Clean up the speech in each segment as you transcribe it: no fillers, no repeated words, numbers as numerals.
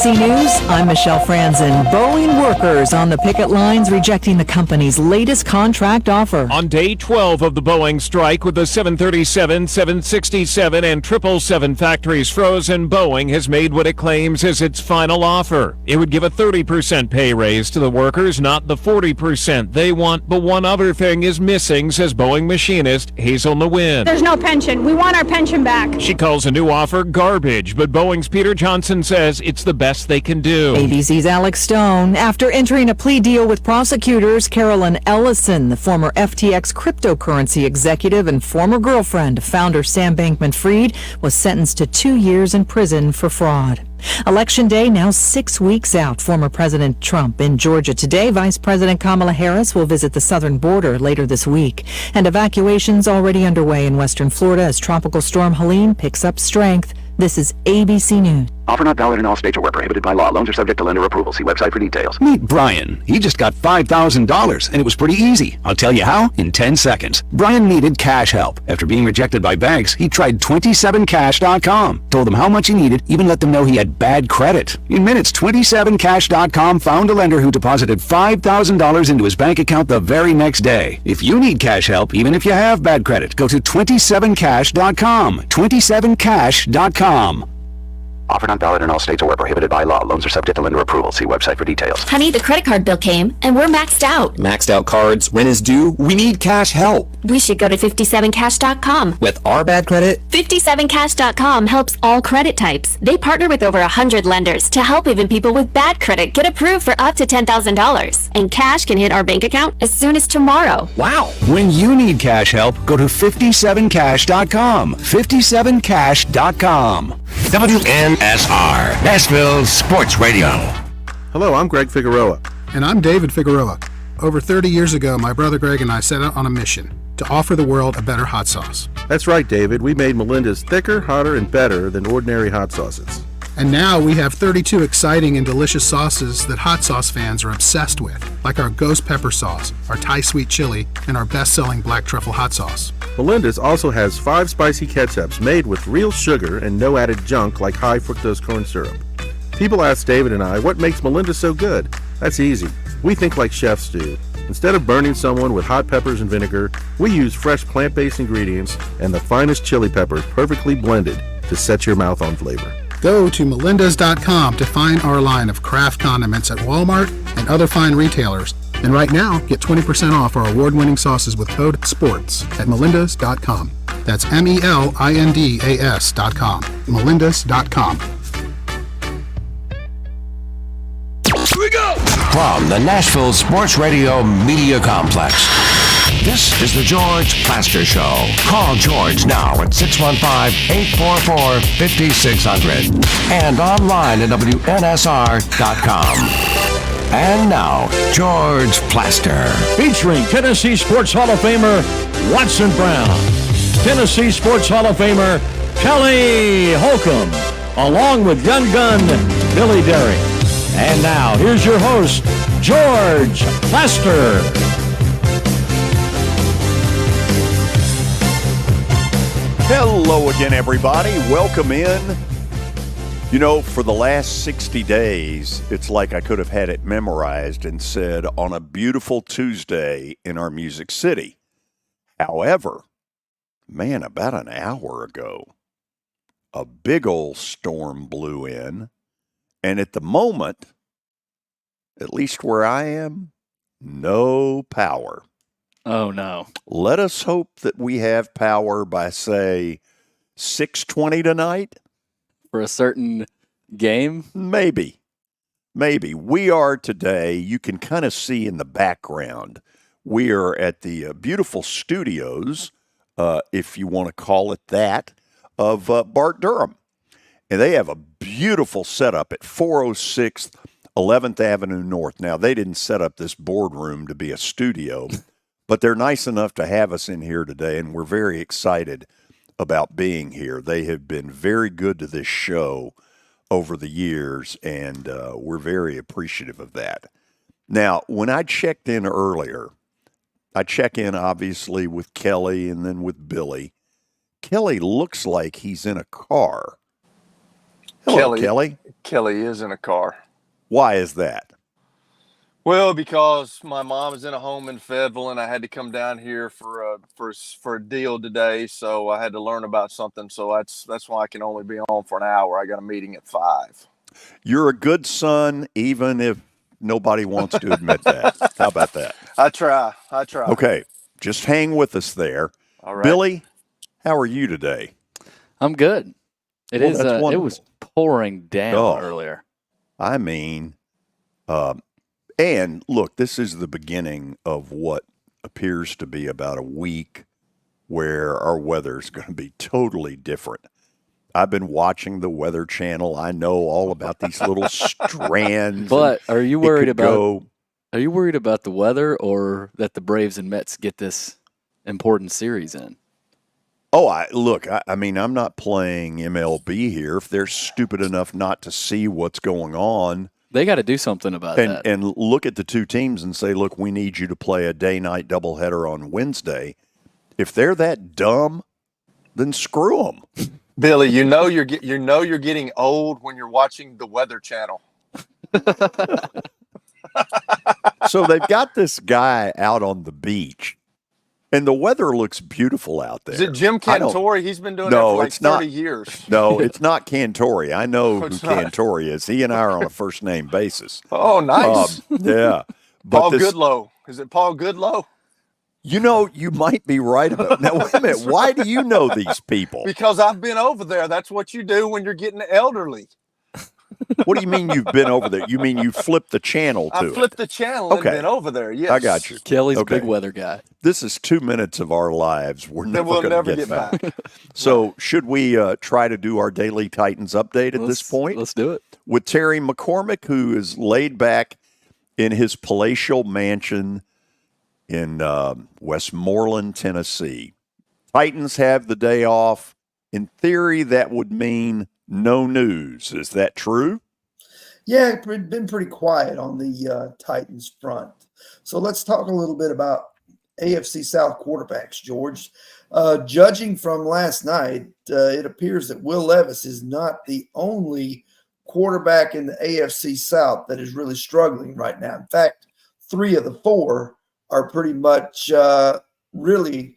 ABC News, I'm Michelle Franzen. Boeing workers on the picket lines rejecting the company's latest contract offer. On day 12 of the Boeing strike, with the 737, 767, and 777 factories frozen, Boeing has made what it claims is its final offer. It would give a 30% pay raise to the workers, not the 40% they want. But one other thing is missing, says Boeing machinist Hazel Nguyen. There's no pension. We want our pension back. She calls a new offer garbage, but Boeing's Peter Johnson says it's the best they can do. ABC's Alex Stone. After entering a plea deal with prosecutors, Carolyn Ellison, the former FTX cryptocurrency executive and former girlfriend of founder Sam Bankman-Fried, was sentenced to 2 years in prison for fraud. Election day now 6 weeks out. Former President Trump in Georgia today. Vice President Kamala Harris will visit the southern border later this week. And evacuations already underway in western Florida as Tropical Storm Helene picks up strength. This is ABC News. Offer not valid in all states or where prohibited by law. Loans are subject to lender approval. See website for details. Meet Brian. He just got $5,000, and it was pretty easy. I'll tell you how in 10 seconds. Brian needed cash help. After being rejected by banks, he tried 27cash.com. Told them how much he needed, even let them know he had bad credit. In minutes, 27cash.com found a lender who deposited $5,000 into his bank account the very next day. If you need cash help, even if you have bad credit, go to 27cash.com. 27cash.com. Offer not valid in all states or where prohibited by law. Loans are subject to lender approval. See website for details. Honey, the credit card bill came, and we're maxed out. Maxed out cards, rent is due, we need cash help. We should go to 57cash.com. With our bad credit? 57cash.com helps all credit types. They partner with over 100 lenders to help even people with bad credit get approved for up to $10,000. And cash can hit our bank account as soon as tomorrow. Wow. When you need cash help, go to 57cash.com. 57cash.com. WNSR, Nashville Sports Radio. Hello, I'm Greg Figueroa. And I'm David Figueroa. Over 30 years ago, my brother Greg and I set out on a mission to offer the world a better hot sauce. That's right, David. We made Melinda's thicker, hotter, and better than ordinary hot sauces. And now we have 32 exciting and delicious sauces that hot sauce fans are obsessed with, like our ghost pepper sauce, our Thai sweet chili, and our best-selling black truffle hot sauce. Melinda's also has 5 spicy ketchups made with real sugar and no added junk like high fructose corn syrup. People ask David and I, what makes Melinda so good? That's easy. We think like chefs do. Instead of burning someone with hot peppers and vinegar, we use fresh plant-based ingredients and the finest chili peppers perfectly blended to set your mouth on flavor. Go to melindas.com to find our line of craft condiments at Walmart and other fine retailers. And right now, get 20% off our award-winning sauces with code SPORTS at melindas.com. That's melindas.com. melindas.com. Here we go! From the Nashville Sports Radio Media Complex, this is the George Plaster Show. Call George now at 615-844-5600 and online at WNSR.com. And now, George Plaster. Featuring Tennessee Sports Hall of Famer Watson Brown, Tennessee Sports Hall of Famer Kelly Holcomb, along with Gun Billy Derry. And now, here's your host, George Plaster. Hello again, everybody. Welcome in. You know, for the last 60 days, it's like I could have had it memorized and said, on a beautiful Tuesday in our Music City. However, man, about an hour ago, a big old storm blew in, and at the moment, at least where I am, no power. Oh, no. Let us hope that we have power by, say, 6:20 tonight. For a certain game? Maybe. We are today, you can kind of see in the background, we are at the beautiful studios, if you want to call it that, of Bart Durham. And they have a beautiful setup at 406 11th Avenue North. Now, they didn't set up this boardroom to be a studio, but they're nice enough to have us in here today, and we're very excited about being here. They have been very good to this show over the years, and we're very appreciative of that. Now, when I checked in earlier, I check in obviously with Kelly and then with Billy. Kelly looks like he's in a car. Hello, Kelly. Kelly is in a car. Why is that? Well, because my mom is in a home in Fayetteville, and I had to come down here for a deal today. So I had to learn about something. So that's why I can only be on for an hour. I got a meeting at 5. You're a good son, even if nobody wants to admit that. How about that? I try. Okay, just hang with us there. All right. Billy, how are you today? I'm good. It was pouring down earlier. I mean, and look, this is the beginning of what appears to be about a week where our weather is going to be totally different. I've been watching the Weather Channel. I know all about these little strands. But are you worried about the weather, or that the Braves and Mets get this important series in? Oh, I mean, I'm not playing MLB here. If they're stupid enough not to see what's going on, they got to do something about that. And look at the two teams and say, look, we need you to play a day-night doubleheader on Wednesday. If they're that dumb, then screw them. Billy, you know you're getting old when you're watching the Weather Channel. So they've got this guy out on the beach, and the weather looks beautiful out there. Is it Jim Cantore? He's been doing that for like 30 years. No, it's not Cantore. I know who Cantore is. He and I are on a first-name basis. Oh, nice. Yeah. But Paul Goodloe. Is it Paul Goodloe? You know, you might be right about now. Wait a minute. Why do you know these people? Because I've been over there. That's what you do when you're getting elderly. What do you mean you've been over there? You mean you flipped the channel to I flipped the channel and been over there, yes. I got you. Kelly's a big weather guy. This is 2 minutes of our lives we're never going to get back. So should we try to do our daily Titans update at this point? Let's do it. With Terry McCormick, who is laid back in his palatial mansion in Westmoreland, Tennessee. Titans have the day off. In theory, that would mean no news. Is that true? Yeah, it's been pretty quiet on the Titans front. So let's talk a little bit about AFC South quarterbacks, George. Judging from last night, it appears that Will Levis is not the only quarterback in the AFC South that is really struggling right now. In fact, 3 of the 4 are pretty much really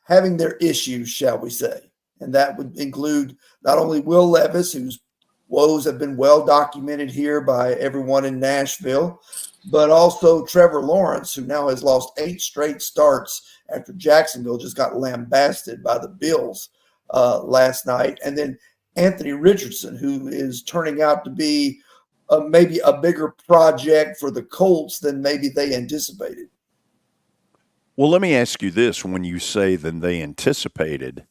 having their issues, shall we say. And that would include not only Will Levis, whose woes have been well documented here by everyone in Nashville, but also Trevor Lawrence, who now has lost 8 straight starts after Jacksonville just got lambasted by the Bills last night. And then Anthony Richardson, who is turning out to be maybe a bigger project for the Colts than maybe they anticipated. Well, let me ask you this. When you say than they anticipated,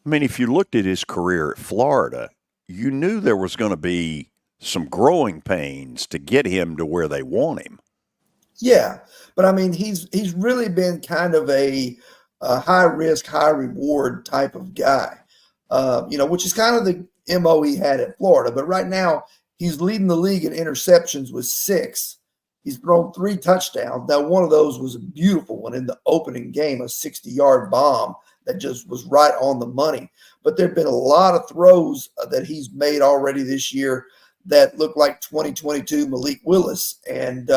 I mean, if you looked at his career at Florida, you knew there was going to be some growing pains to get him to where they want him. Yeah, but I mean, he's really been kind of a high risk, high reward type of guy, which is kind of the MO he had at Florida. But right now, he's leading the league in interceptions with 6. He's thrown 3 touchdowns. Now, one of those was a beautiful one in the opening game, a 60-yard bomb that just was right on the money. But there have been a lot of throws that he's made already this year that look like 2022 Malik Willis. And,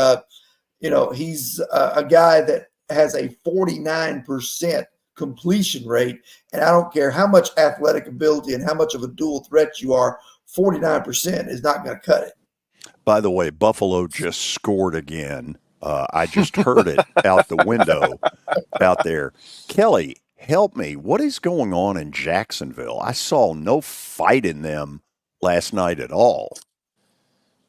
he's a guy that has a 49% completion rate. And I don't care how much athletic ability and how much of a dual threat you are, 49% is not going to cut it. By the way, Buffalo just scored again. I just heard it out the window out there. Kelly, help me. What is going on in Jacksonville? I saw no fight in them last night at all.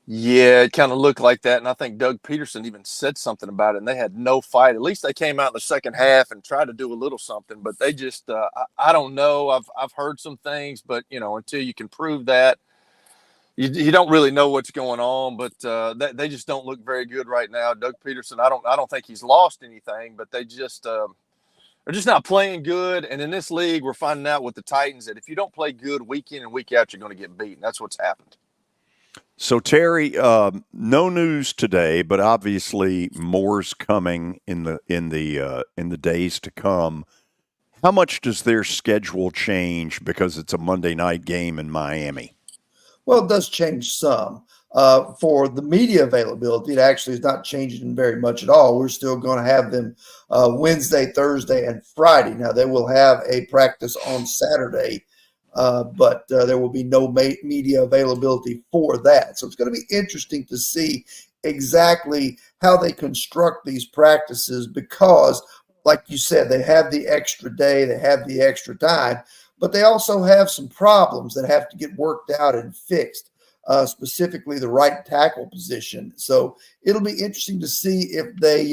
Yeah, it kind of looked like that. And I think Doug Peterson even said something about it. And they had no fight. At least they came out in the second half and tried to do a little something. But they just, I don't know. I've heard some things. But, until you can prove that, you don't really know what's going on. But they just don't look very good right now. Doug Peterson, I don't think he's lost anything. But they just they're just not playing good. And in this league, we're finding out with the Titans that if you don't play good week in and week out, you're going to get beaten. That's what's happened. So, Terry, no news today, but obviously more's coming in the days to come. How much does their schedule change because it's a Monday night game in Miami? Well, it does change some. For the media availability, it actually is not changing very much at all. We're still going to have them Wednesday, Thursday, and Friday. Now, they will have a practice on Saturday, but there will be no media availability for that. So it's going to be interesting to see exactly how they construct these practices because, like you said, they have the extra day, they have the extra time, but they also have some problems that have to get worked out and fixed. Specifically the right tackle position. So it'll be interesting to see if they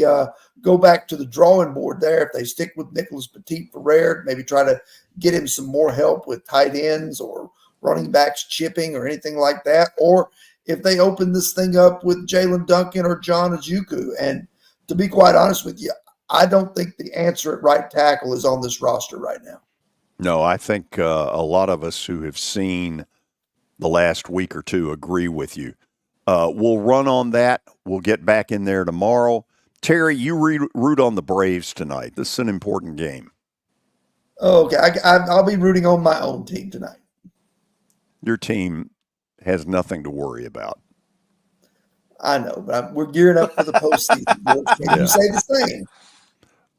go back to the drawing board there, if they stick with Nicholas Petit-Ferrer, maybe try to get him some more help with tight ends or running backs chipping or anything like that, or if they open this thing up with Jalen Duncan or John Ojukwu. And to be quite honest with you, I don't think the answer at right tackle is on this roster right now. No, I think a lot of us who have seen the last week or two agree with you. We'll run on that. We'll get back in there tomorrow. Terry, you root on the Braves tonight. This is an important game. Okay, I'll be rooting on my own team tonight. Your team has nothing to worry about. I know, but we're gearing up for the postseason. Can you say the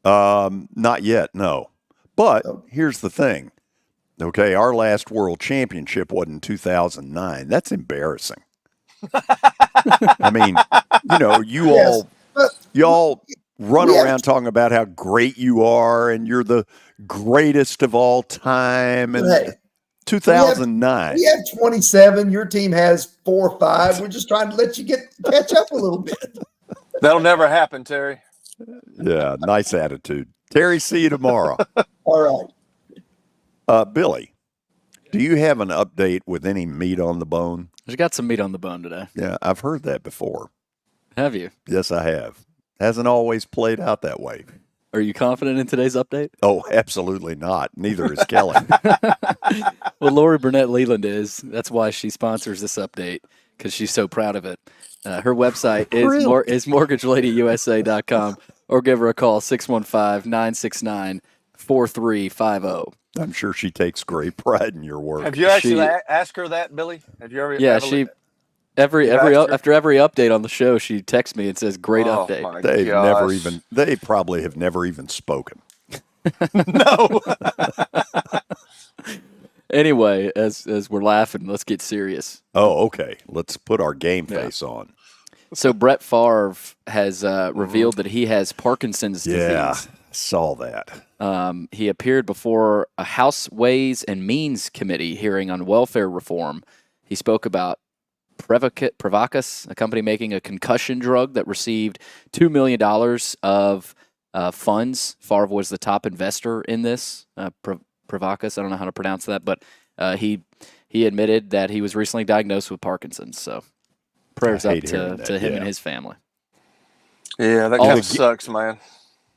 same? Not yet, no. But here's the thing. Okay, our last world championship was in 2009. That's embarrassing. I mean, you all run around talking about how great you are and you're the greatest of all time. And hey, 2009. We have 27. Your team has 4 or 5. We're just trying to let you catch up a little bit. That'll never happen, Terry. Yeah, nice attitude. Terry, see you tomorrow. All right. Billy, do you have an update with any meat on the bone? There's got some meat on the bone today. Yeah, I've heard that before. Have you? Yes, I have. Hasn't always played out that way. Are you confident in today's update? Oh, absolutely not. Neither is Kelly. Well, Lori Burnett Leland is. That's why she sponsors this update, because she's so proud of it. Her website is mortgageladyyusa.com, or give her a call, 615-969-4350. I'm sure she takes great pride in your work. Have you actually asked her that, Billy? Have you ever? Yeah, after every update on the show, she texts me and says, "Great update." They probably have never even spoken. No. Anyway, as we're laughing, let's get serious. Oh, okay. Let's put our game face on. So Brett Favre has revealed that he has Parkinson's disease. Yeah, saw that. He appeared before a House Ways and Means Committee hearing on welfare reform. He spoke about Prevacus, a company making a concussion drug that received $2 million of funds. Favre was the top investor in this. Prevacus, I don't know how to pronounce that, but he admitted that he was recently diagnosed with Parkinson's. So prayers up to him and his family. Yeah, that kind of sucks, man.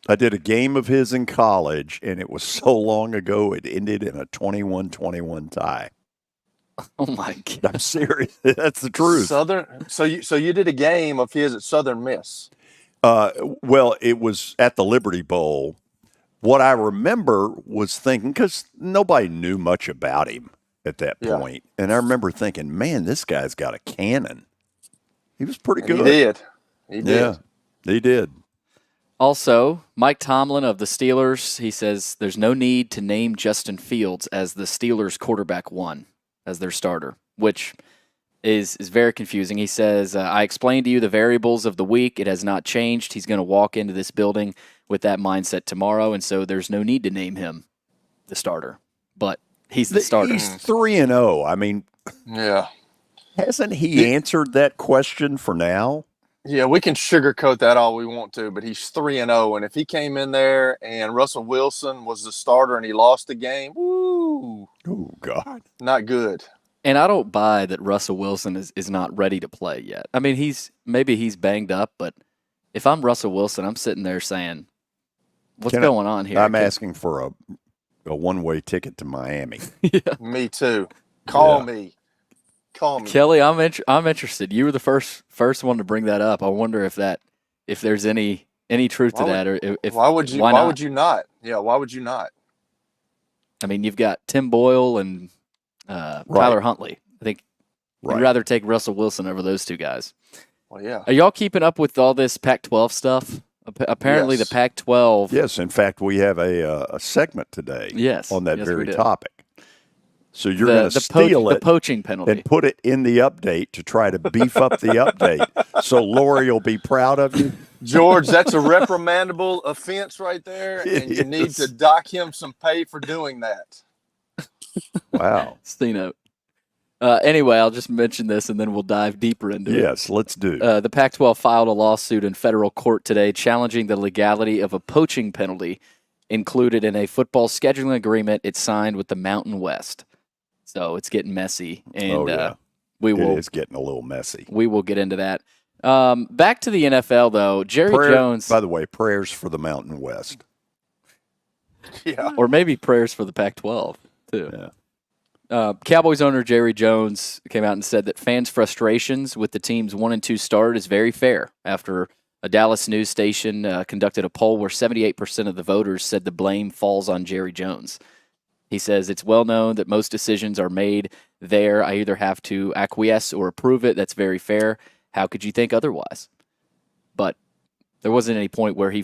I did a game of his in college, and it was so long ago it ended in a 21-21 tie. Oh my God! I'm serious. That's the truth. Southern. So you did a game of his at Southern Miss. Well, it was at the Liberty Bowl. What I remember was thinking, because nobody knew much about him at that point, and I remember thinking, man, this guy's got a cannon. He was pretty good. He did. Yeah, he did. Also, Mike Tomlin of the Steelers, he says there's no need to name Justin Fields as the Steelers quarterback 1, as their starter, which is very confusing. He says, I explained to you the variables of the week. It has not changed. He's going to walk into this building with that mindset tomorrow, and so there's no need to name him the starter. But he's the starter. He's 3-0. I mean, yeah. Hasn't he answered that question for now? Yeah, we can sugarcoat that all we want to, but he's 3-0, and if he came in there and Russell Wilson was the starter and he lost the game, woo! Oh God, not good. And I don't buy that Russell Wilson is not ready to play yet. I mean, he's banged up, but if I'm Russell Wilson, I'm sitting there saying, "What's going on here?" I'm asking for a one-way ticket to Miami. Yeah. Me too. Call me. Kelly, I'm interested. You were the first one to bring that up. I wonder if there's any truth to that, or if why would you not? Yeah, why would you not? I mean, you've got Tim Boyle and Tyler Huntley. I think Right. You'd rather take Russell Wilson over those two guys. Well, yeah. Are y'all keeping up with all this Pac-12 stuff? Apparently, Yes. the Pac-12. Yes, in fact, we have a segment today on that Yes, very we do. topic. So you're going to steal the it, poaching penalty, and put it in the update to try to beef up the update. So Lori will be proud of you. George, that's a reprimandable offense right there, and you need is. to dock him some pay for doing that. Wow. Steno. Anyway, I'll just mention this, and then we'll dive deeper into it. Yes, let's do. The Pac-12 filed a lawsuit in federal court today challenging the legality of a poaching penalty included in a football scheduling agreement it signed with the Mountain West. So it's getting messy, and It is getting a little messy. We will get into that. Back to the NFL, though. Jerry Jones. By the way, prayers for the Mountain West. Yeah. Or maybe prayers for the Pac-12, too. Yeah. Cowboys owner Jerry Jones came out and said that fans' frustrations with the team's 1-2 start is very fair after a Dallas news station conducted a poll where 78% of the voters said the blame falls on Jerry Jones. He says, it's well known that most decisions are made there. I either have to acquiesce or approve it. That's very fair. How could you think otherwise? But there wasn't any point where he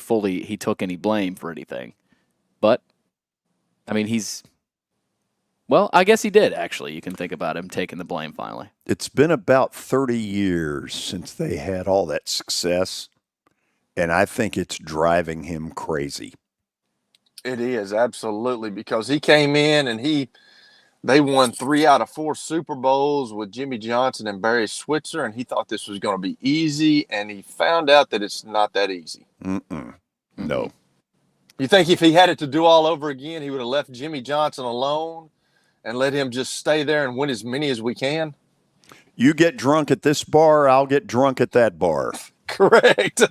took any blame for anything. But, I mean, well, I guess he did, actually. You can think about him taking the blame finally. It's been about 30 years since they had all that success, and I think it's driving him crazy. It is, absolutely, because he came in and they won 3 out of 4 Super Bowls with Jimmy Johnson and Barry Switzer, and he thought this was going to be easy, and he found out that it's not that easy. No. You think if he had it to do all over again, he would have left Jimmy Johnson alone and let him just stay there and win as many as we can? You get drunk at this bar, I'll get drunk at that bar. Correct.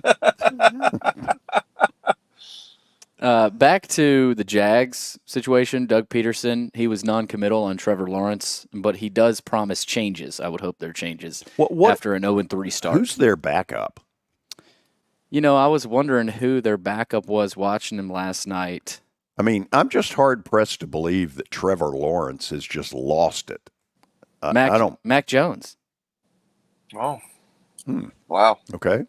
Back to the Jags situation, Doug Peterson, he was non-committal on Trevor Lawrence, but he does promise changes. I would hope there are changes after an 0-3 start. Who's their backup? You know, I was wondering who their backup was watching him last night. I mean, I'm just hard-pressed to believe that Trevor Lawrence has just lost it. Mac Jones. Oh. Wow. Okay.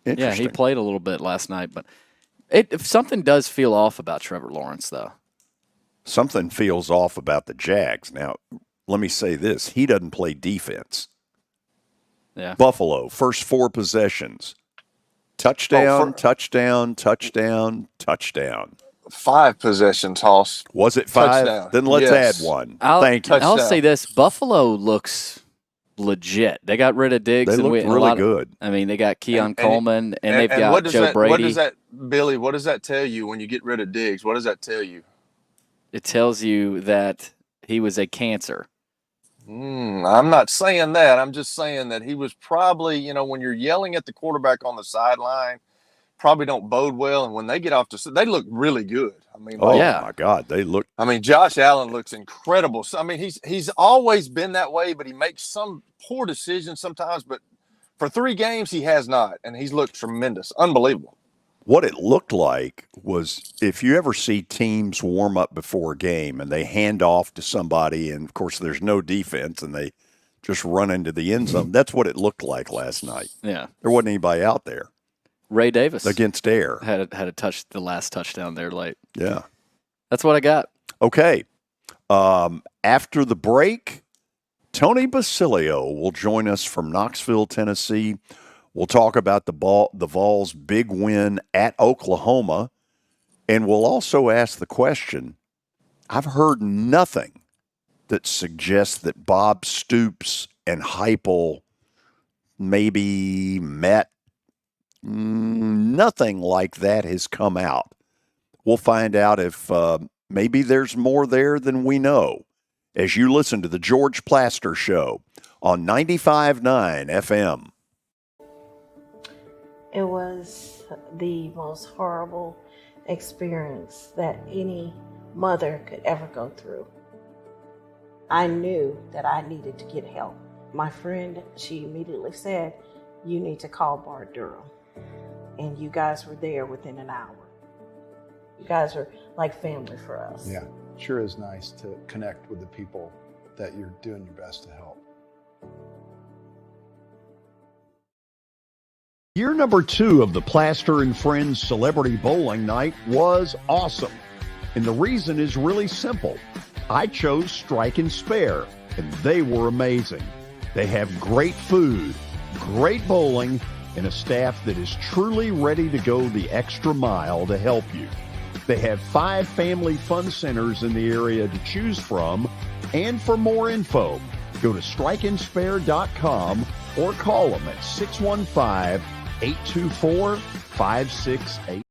Yeah, he played a little bit last night, but if something does feel off about Trevor Lawrence, though. Something feels off about the Jags. Now, let me say this. He doesn't play defense. Yeah. Buffalo, first 4 possessions. Touchdown, touchdown, touchdown, touchdown. 5 possessions, Hoss. Was it 5? Touchdown. Then let's Yes. add one. Thank you. I'll say this. Buffalo looks legit. They got rid of Diggs. They looked really good. I mean, they got Keon Coleman, and they've got Joe Brady. What does that, Billy, what does that tell you when you get rid of Diggs? What does that tell you? It tells you that he was a cancer. I'm not saying that. I'm just saying that he was probably, when you're yelling at the quarterback on the sideline, probably don't bode well. And when they get off they look really good. I mean, my God, they look. I mean, Josh Allen looks incredible. So, I mean, he's always been that way, but he makes some poor decisions sometimes. But for 3 games, he has not, and he's looked tremendous, unbelievable. What it looked like was if you ever see teams warm up before a game and they hand off to somebody, and of course there's no defense, and they just run into the end zone. That's what it looked like last night. Yeah, there wasn't anybody out there. Ray Davis against Air had a touch the last touchdown there late. Yeah, that's what I got. Okay, after the break, Tony Basilio will join us from Knoxville, Tennessee. We'll talk about the Vols' big win at Oklahoma, and we'll also ask the question. I've heard nothing that suggests that Bob Stoops and Heupel maybe met. Nothing like that has come out. We'll find out if maybe there's more there than we know as you listen to the George Plaster Show on 95.9 FM. It was the most horrible experience that any mother could ever go through. I knew that I needed to get help. My friend, she immediately said, you need to call Bart Durham. And you guys were there within an hour. You guys are like family for us. Yeah, sure is nice to connect with the people that you're doing your best to help. Year number 2 of the Plaster and Friends Celebrity Bowling Night was awesome. And the reason is really simple. I chose Strike and Spare, and they were amazing. They have great food, great bowling, and a staff that is truly ready to go the extra mile to help you. They have 5 family fun centers in the area to choose from, and for more info, go to strikeandspare.com or call them at 615-824-5688.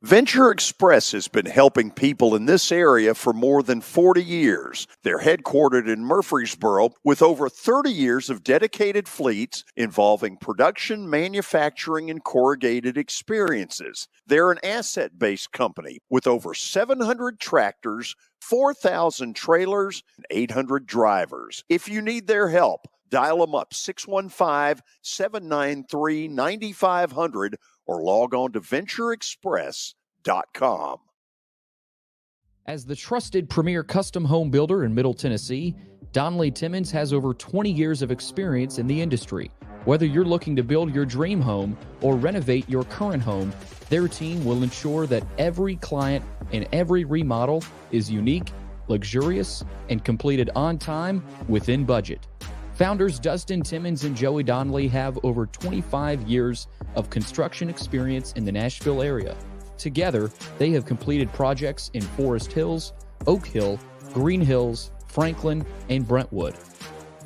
Venture Express has been helping people in this area for more than 40 years. They're headquartered in Murfreesboro with over 30 years of dedicated fleets involving production, manufacturing, and corrugated experiences. They're an asset-based company with over 700 tractors, 4,000 trailers, and 800 drivers. If you need their help, dial them up 615-793-9500 or log on to ventureexpress.com. As the trusted premier custom home builder in Middle Tennessee, Donnelly Timmons has over 20 years of experience in the industry. Whether you're looking to build your dream home or renovate your current home, their team will ensure that every client and every remodel is unique, luxurious, and completed on time within budget. Founders Dustin Timmons and Joey Donnelly have over 25 years of construction experience in the Nashville area. Together, they have completed projects in Forest Hills, Oak Hill, Green Hills, Franklin, and Brentwood.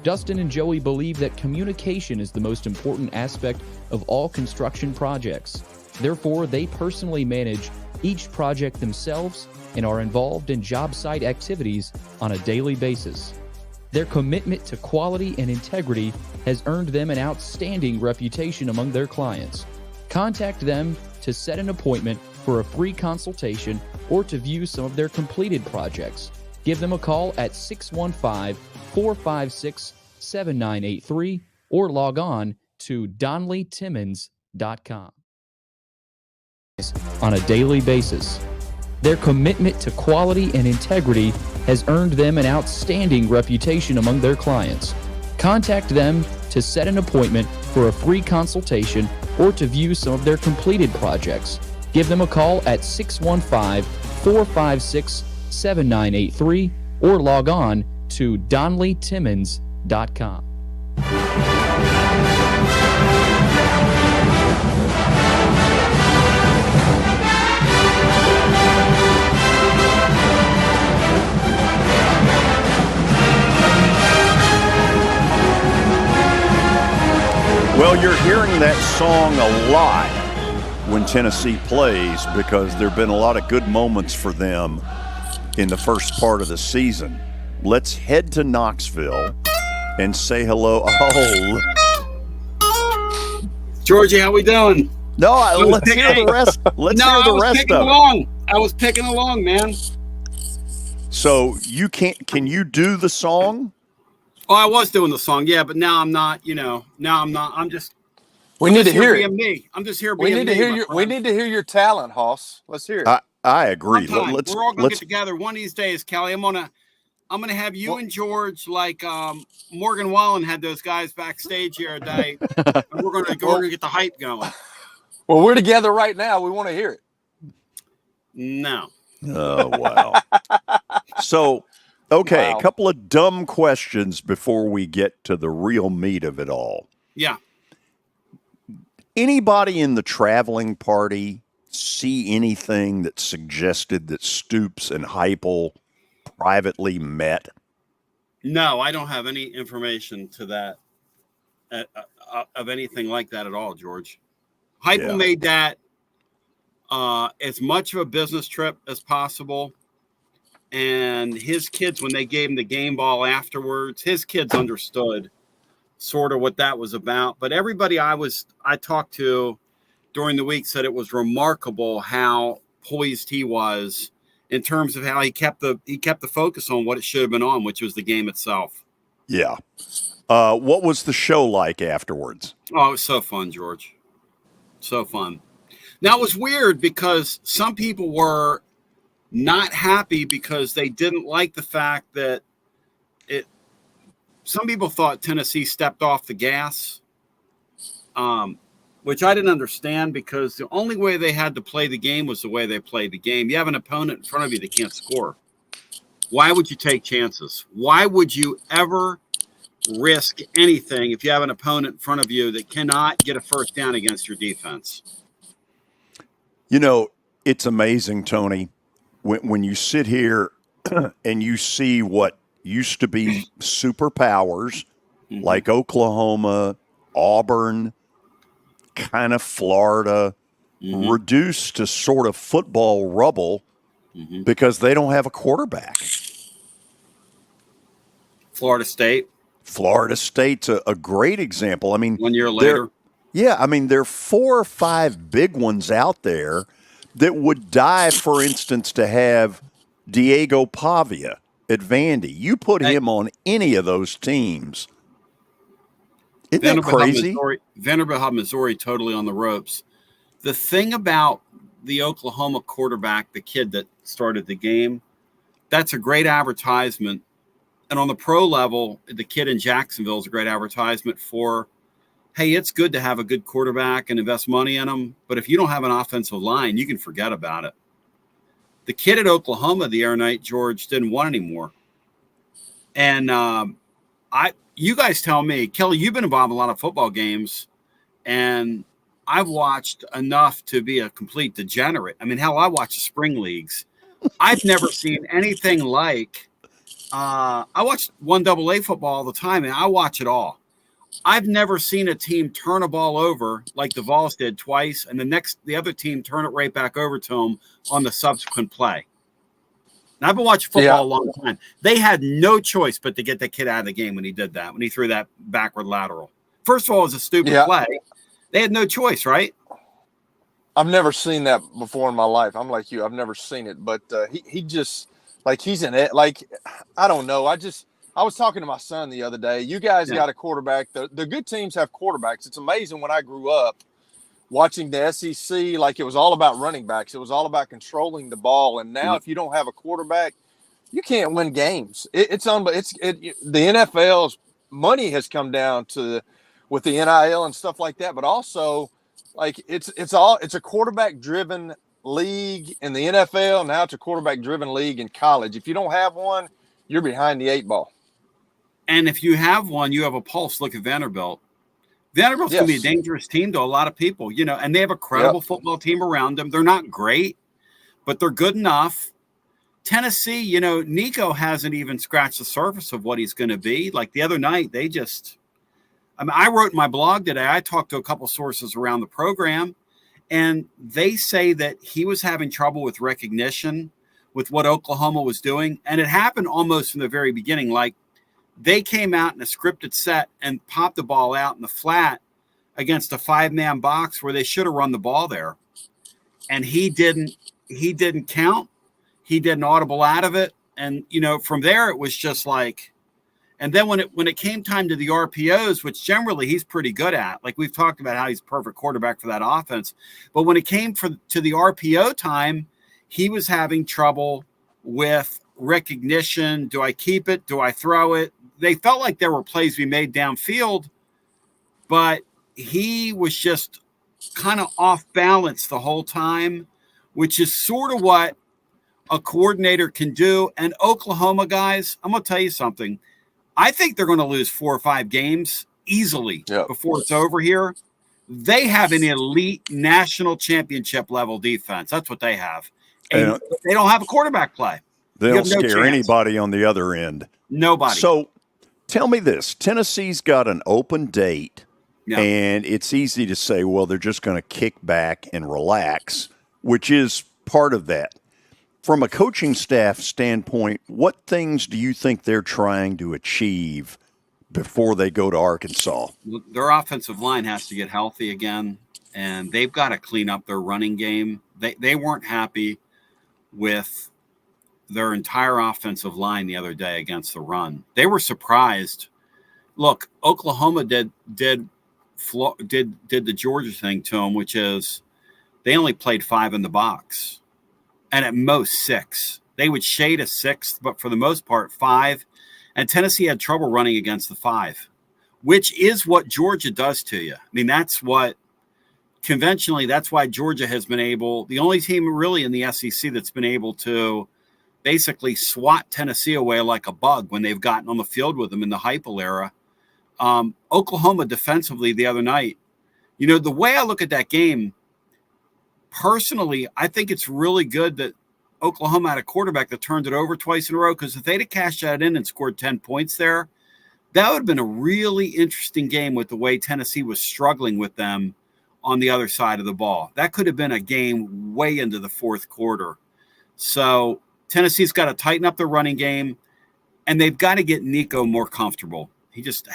Dustin and Joey believe that communication is the most important aspect of all construction projects. Therefore, they personally manage each project themselves and are involved in job site activities on a daily basis. Their commitment to quality and integrity has earned them an outstanding reputation among their clients. Contact them to set an appointment for a free consultation or to view some of their completed projects. Give them a call at 615-456-7983 or log on to DonnellyTimmons.com. On a daily basis. Their commitment to quality and integrity has earned them an outstanding reputation among their clients. Contact them to set an appointment for a free consultation or to view some of their completed projects. Give them a call at 615-456-7983 or log on to DonnellyTimmons.com. Well, you're hearing that song a lot when Tennessee plays because there have been a lot of good moments for them in the first part of the season. Let's head to Knoxville and say hello. Oh, Georgie, how we doing? No, let's hear the rest. Let's hear the rest of it. I was picking along, man. So you can you do the song? Oh, I was doing the song, yeah, but now I'm not. Now I'm not. I'm just. We need to hear it. Me. I'm just here being we need to hear your. We need to hear your talent, Hoss. Let's hear it. I agree. We're all gonna get together one of these days, Kelly. I'm gonna have you and George like Morgan Wallen had those guys backstage here today. And we're gonna get the hype going. Well, we're together right now. We want to hear it. No. Oh wow. So. Okay, wow. A couple of dumb questions before we get to the real meat of it all. Yeah. Anybody in the traveling party see anything that suggested that Stoops and Heupel privately met? No, I don't have any information to that of anything like that at all, George. Heupel made that as much of a business trip as possible. And his kids, when they gave him the game ball afterwards, his kids understood sort of what that was about. But everybody I talked to during the week said it was remarkable how poised he was in terms of how he kept the focus on what it should have been on, which was the game itself. Yeah. What was the show like afterwards? Oh, it was so fun, George. So fun. Now, it was weird because some people were not happy because they didn't like the fact that some people thought Tennessee stepped off the gas. which I didn't understand because the only way they had to play the game was the way they played the game. You have an opponent in front of you that can't score. Why would you take chances? Why would you ever risk anything if you have an opponent in front of you that cannot get a first down against your defense? You know, it's amazing, Tony, when you sit here and you see what used to be superpowers like Oklahoma, Auburn, kind of Florida, reduced to sort of football rubble because they don't have a quarterback. Florida State. Florida State's a great example. I mean, 1 year later. Yeah, I mean, there are 4 or 5 big ones out there that would die, for instance, to have Diego Pavia at Vandy. You put him on any of those teams. Isn't that crazy? Vanderbilt, Missouri, totally on the ropes. The thing about the Oklahoma quarterback, the kid that started the game, that's a great advertisement. And on the pro level, the kid in Jacksonville is a great advertisement for, hey, it's good to have a good quarterback and invest money in them. But if you don't have an offensive line, you can forget about it. The kid at Oklahoma the other night, George, didn't want anymore. And you guys tell me, Kelly, you've been involved in a lot of football games, and I've watched enough to be a complete degenerate. I mean, hell, I watch the spring leagues. I've never seen anything like I watch 1AA football all the time, and I watch it all. I've never seen a team turn a ball over like the Vols did twice, and the other team turn it right back over to them on the subsequent play. And I've been watching football a long time. They had no choice but to get the kid out of the game when he did that, when he threw that backward lateral. First of all, it was a stupid play. They had no choice, right? I've never seen that before in my life. I'm like you. I've never seen it. But he just, like, he's in it. Like, I don't know. I was talking to my son the other day. You guys got a quarterback. The good teams have quarterbacks. It's amazing when I grew up watching the SEC, like it was all about running backs. It was all about controlling the ball. And now if you don't have a quarterback, you can't win games. The NFL's money has come down with the NIL and stuff like that. But also, like, it's a quarterback-driven league in the NFL. Now it's a quarterback-driven league in college. If you don't have one, you're behind the 8 ball. And if you have one, you have a pulse. Look at Vanderbilt. Vanderbilt's going to be a dangerous team to a lot of people, and they have a credible football team around them. They're not great, but they're good enough. Tennessee, Nico hasn't even scratched the surface of what he's going to be. Like the other night, I wrote in my blog today, I talked to a couple sources around the program, and they say that he was having trouble with recognition with what Oklahoma was doing. And it happened almost from the very beginning. Like, they came out in a scripted set and popped the ball out in the flat against a 5-man box where they should have run the ball there. And he didn't count. He didn't audible out of it. And, from there, it was just like, and then when it came time to the RPOs, which generally he's pretty good at, like we've talked about how he's a perfect quarterback for that offense. But when it came to the RPO time, he was having trouble with recognition. Do I keep it? Do I throw it? They felt like there were plays we made downfield, but he was just kind of off balance the whole time, which is sort of what a coordinator can do. And Oklahoma, guys, I'm going to tell you something. I think they're going to lose 4 or 5 games easily before it's over here. They have an elite national championship level defense. That's what they have. And they don't have a quarterback play. They don't scare anybody on the other end. Nobody. So tell me this. Tennessee's got an open date, and it's easy to say, well, they're just going to kick back and relax, which is part of that. From a coaching staff standpoint, what things do you think they're trying to achieve before they go to Arkansas? Their offensive line has to get healthy again, and they've got to clean up their running game. They weren't happy with their entire offensive line the other day against the run. They were surprised. Look, Oklahoma did the Georgia thing to them, which is they only played 5 in the box, and at most 6. They would shade a 6th, but for the most part 5. And Tennessee had trouble running against the 5, which is what Georgia does to you. I mean, that's what conventionally, that's why Georgia has been able, the only team really in the SEC that's been able to basically swat Tennessee away like a bug when they've gotten on the field with them in the Heupel era. Oklahoma defensively the other night, the way I look at that game, personally, I think it's really good that Oklahoma had a quarterback that turned it over twice in a row, because if they'd have cashed that in and scored 10 points there, that would have been a really interesting game with the way Tennessee was struggling with them on the other side of the ball. That could have been a game way into the fourth quarter. So Tennessee's got to tighten up the running game, and they've got to get Nico more comfortable.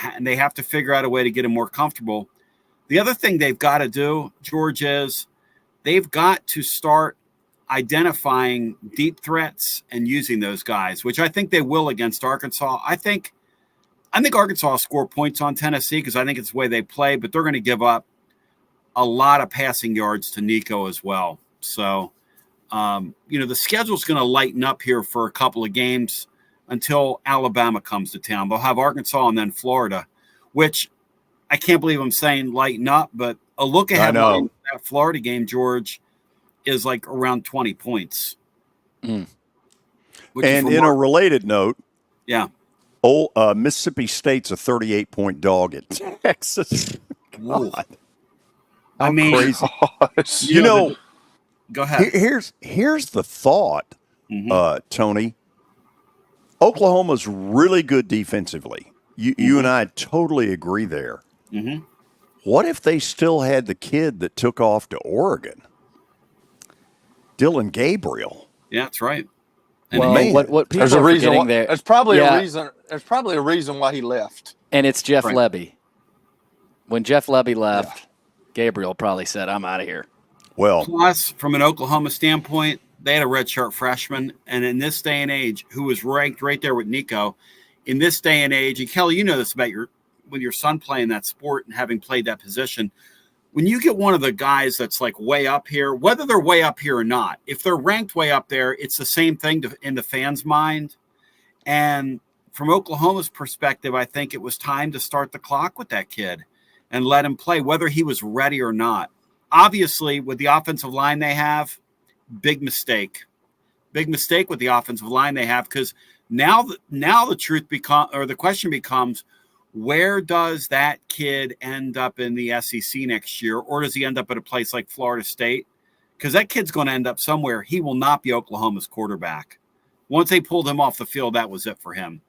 And they have to figure out a way to get him more comfortable. The other thing they've got to do, George, is they've got to start identifying deep threats and using those guys, which I think they will against Arkansas. I think Arkansas will score points on Tennessee because I think it's the way they play, but they're going to give up a lot of passing yards to Nico as well. So, the schedule's going to lighten up here for a couple of games until Alabama comes to town. They'll have Arkansas and then Florida, which I can't believe I'm saying lighten up, but a look ahead line for that Florida game, George, is like around 20 points. And in a related note, Mississippi State's a 38-point dog at Texas. God. I mean, crazy. Go ahead. Here's the thought, Tony. Oklahoma's really good defensively. You and I totally agree there. Mm-hmm. What if they still had the kid that took off to Oregon, Dylan Gabriel? Yeah, that's right. And what people there's a are reason forgetting why, there. There's probably a reason. There's probably a reason why he left. And it's Jeff Lebby. When Jeff Lebby left, Gabriel probably said, "I'm out of here." Well, plus, from an Oklahoma standpoint, they had a redshirt freshman, and in this day and age, who was ranked right there with Nico, in this day and age, and Kelly, you know this about with your son playing that sport and having played that position. When you get one of the guys that's like way up here, whether they're way up here or not, if they're ranked way up there, it's the same thing in the fans' mind. And from Oklahoma's perspective, I think it was time to start the clock with that kid and let him play, whether he was ready or not. Obviously, with the offensive line they have, big mistake with the offensive line they have, because now the question becomes, where does that kid end up in the SEC next year, or does he end up at a place like Florida State? Because that kid's going to end up somewhere. He will not be Oklahoma's quarterback. Once they pulled him off the field, that was it for him.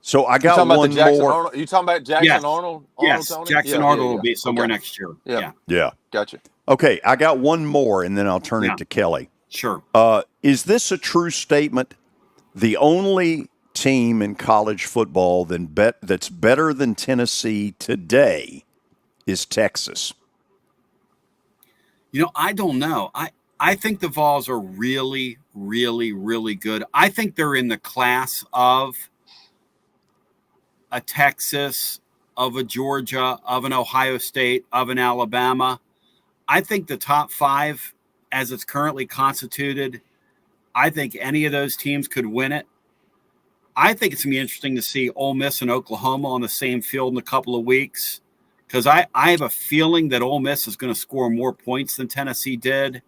So I got one more. Are you talking about Jackson Arnold? Yes, Tony? Jackson Arnold will be somewhere next year. Yeah. Gotcha. Okay, I got one more, and then I'll turn it to Kelly. Sure. Is this a true statement? The only team in college football that's better than Tennessee today is Texas. I don't know. I think the Vols are really, really, really good. I think they're in the class of a Texas, of a Georgia, of an Ohio State, of an Alabama. I think the top five, as it's currently constituted, I think any of those teams could win it. I think it's going to be interesting to see Ole Miss and Oklahoma on the same field in a couple of weeks, because I have a feeling that Ole Miss is going to score more points than Tennessee did.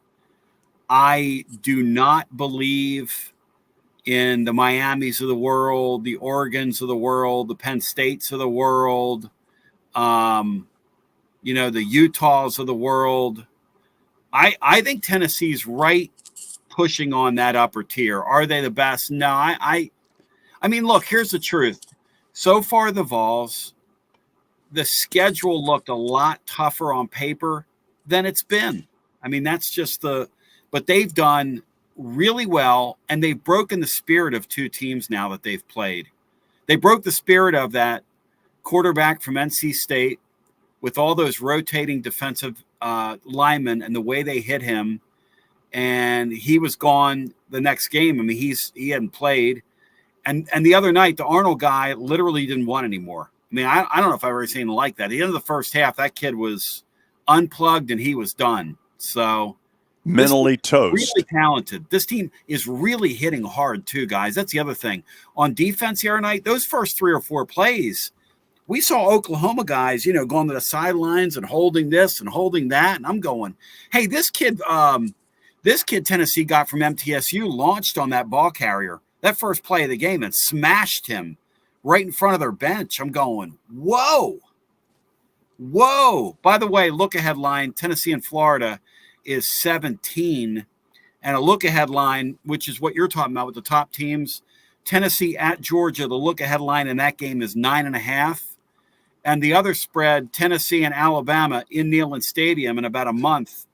I do not believe in the Miamis of the world, the Oregons of the world, the Penn States of the world, the Utahs of the world. I think Tennessee's right pushing on that upper tier. Are they the best? No, I mean, look, here's the truth. So far, the Vols, the schedule looked a lot tougher on paper than it's been. I mean, that's just but they've done really well, and they've broken the spirit of two teams now that they've played. They broke the spirit of that quarterback from NC State with all those rotating defensive linemen and the way they hit him, and he was gone the next game. I mean, he hadn't played. And the other night, the Arnold guy literally didn't want anymore. I mean, I don't know if I've ever seen anything like that. At the end of the first half, that kid was unplugged and he was done. So mentally toast. Really talented. This team is really hitting hard too, guys. That's the other thing. On defense here tonight, those first 3 or 4 plays We saw Oklahoma guys, going to the sidelines and holding this and holding that. And I'm going, hey, this kid Tennessee got from MTSU launched on that ball carrier, that first play of the game, and smashed him right in front of their bench. I'm going, whoa. By the way, look-ahead line, Tennessee and Florida is 17. And a look-ahead line, which is what you're talking about with the top teams, Tennessee at Georgia, the look-ahead line in that game is 9.5. And the other spread, Tennessee and Alabama in Neyland Stadium in about a month,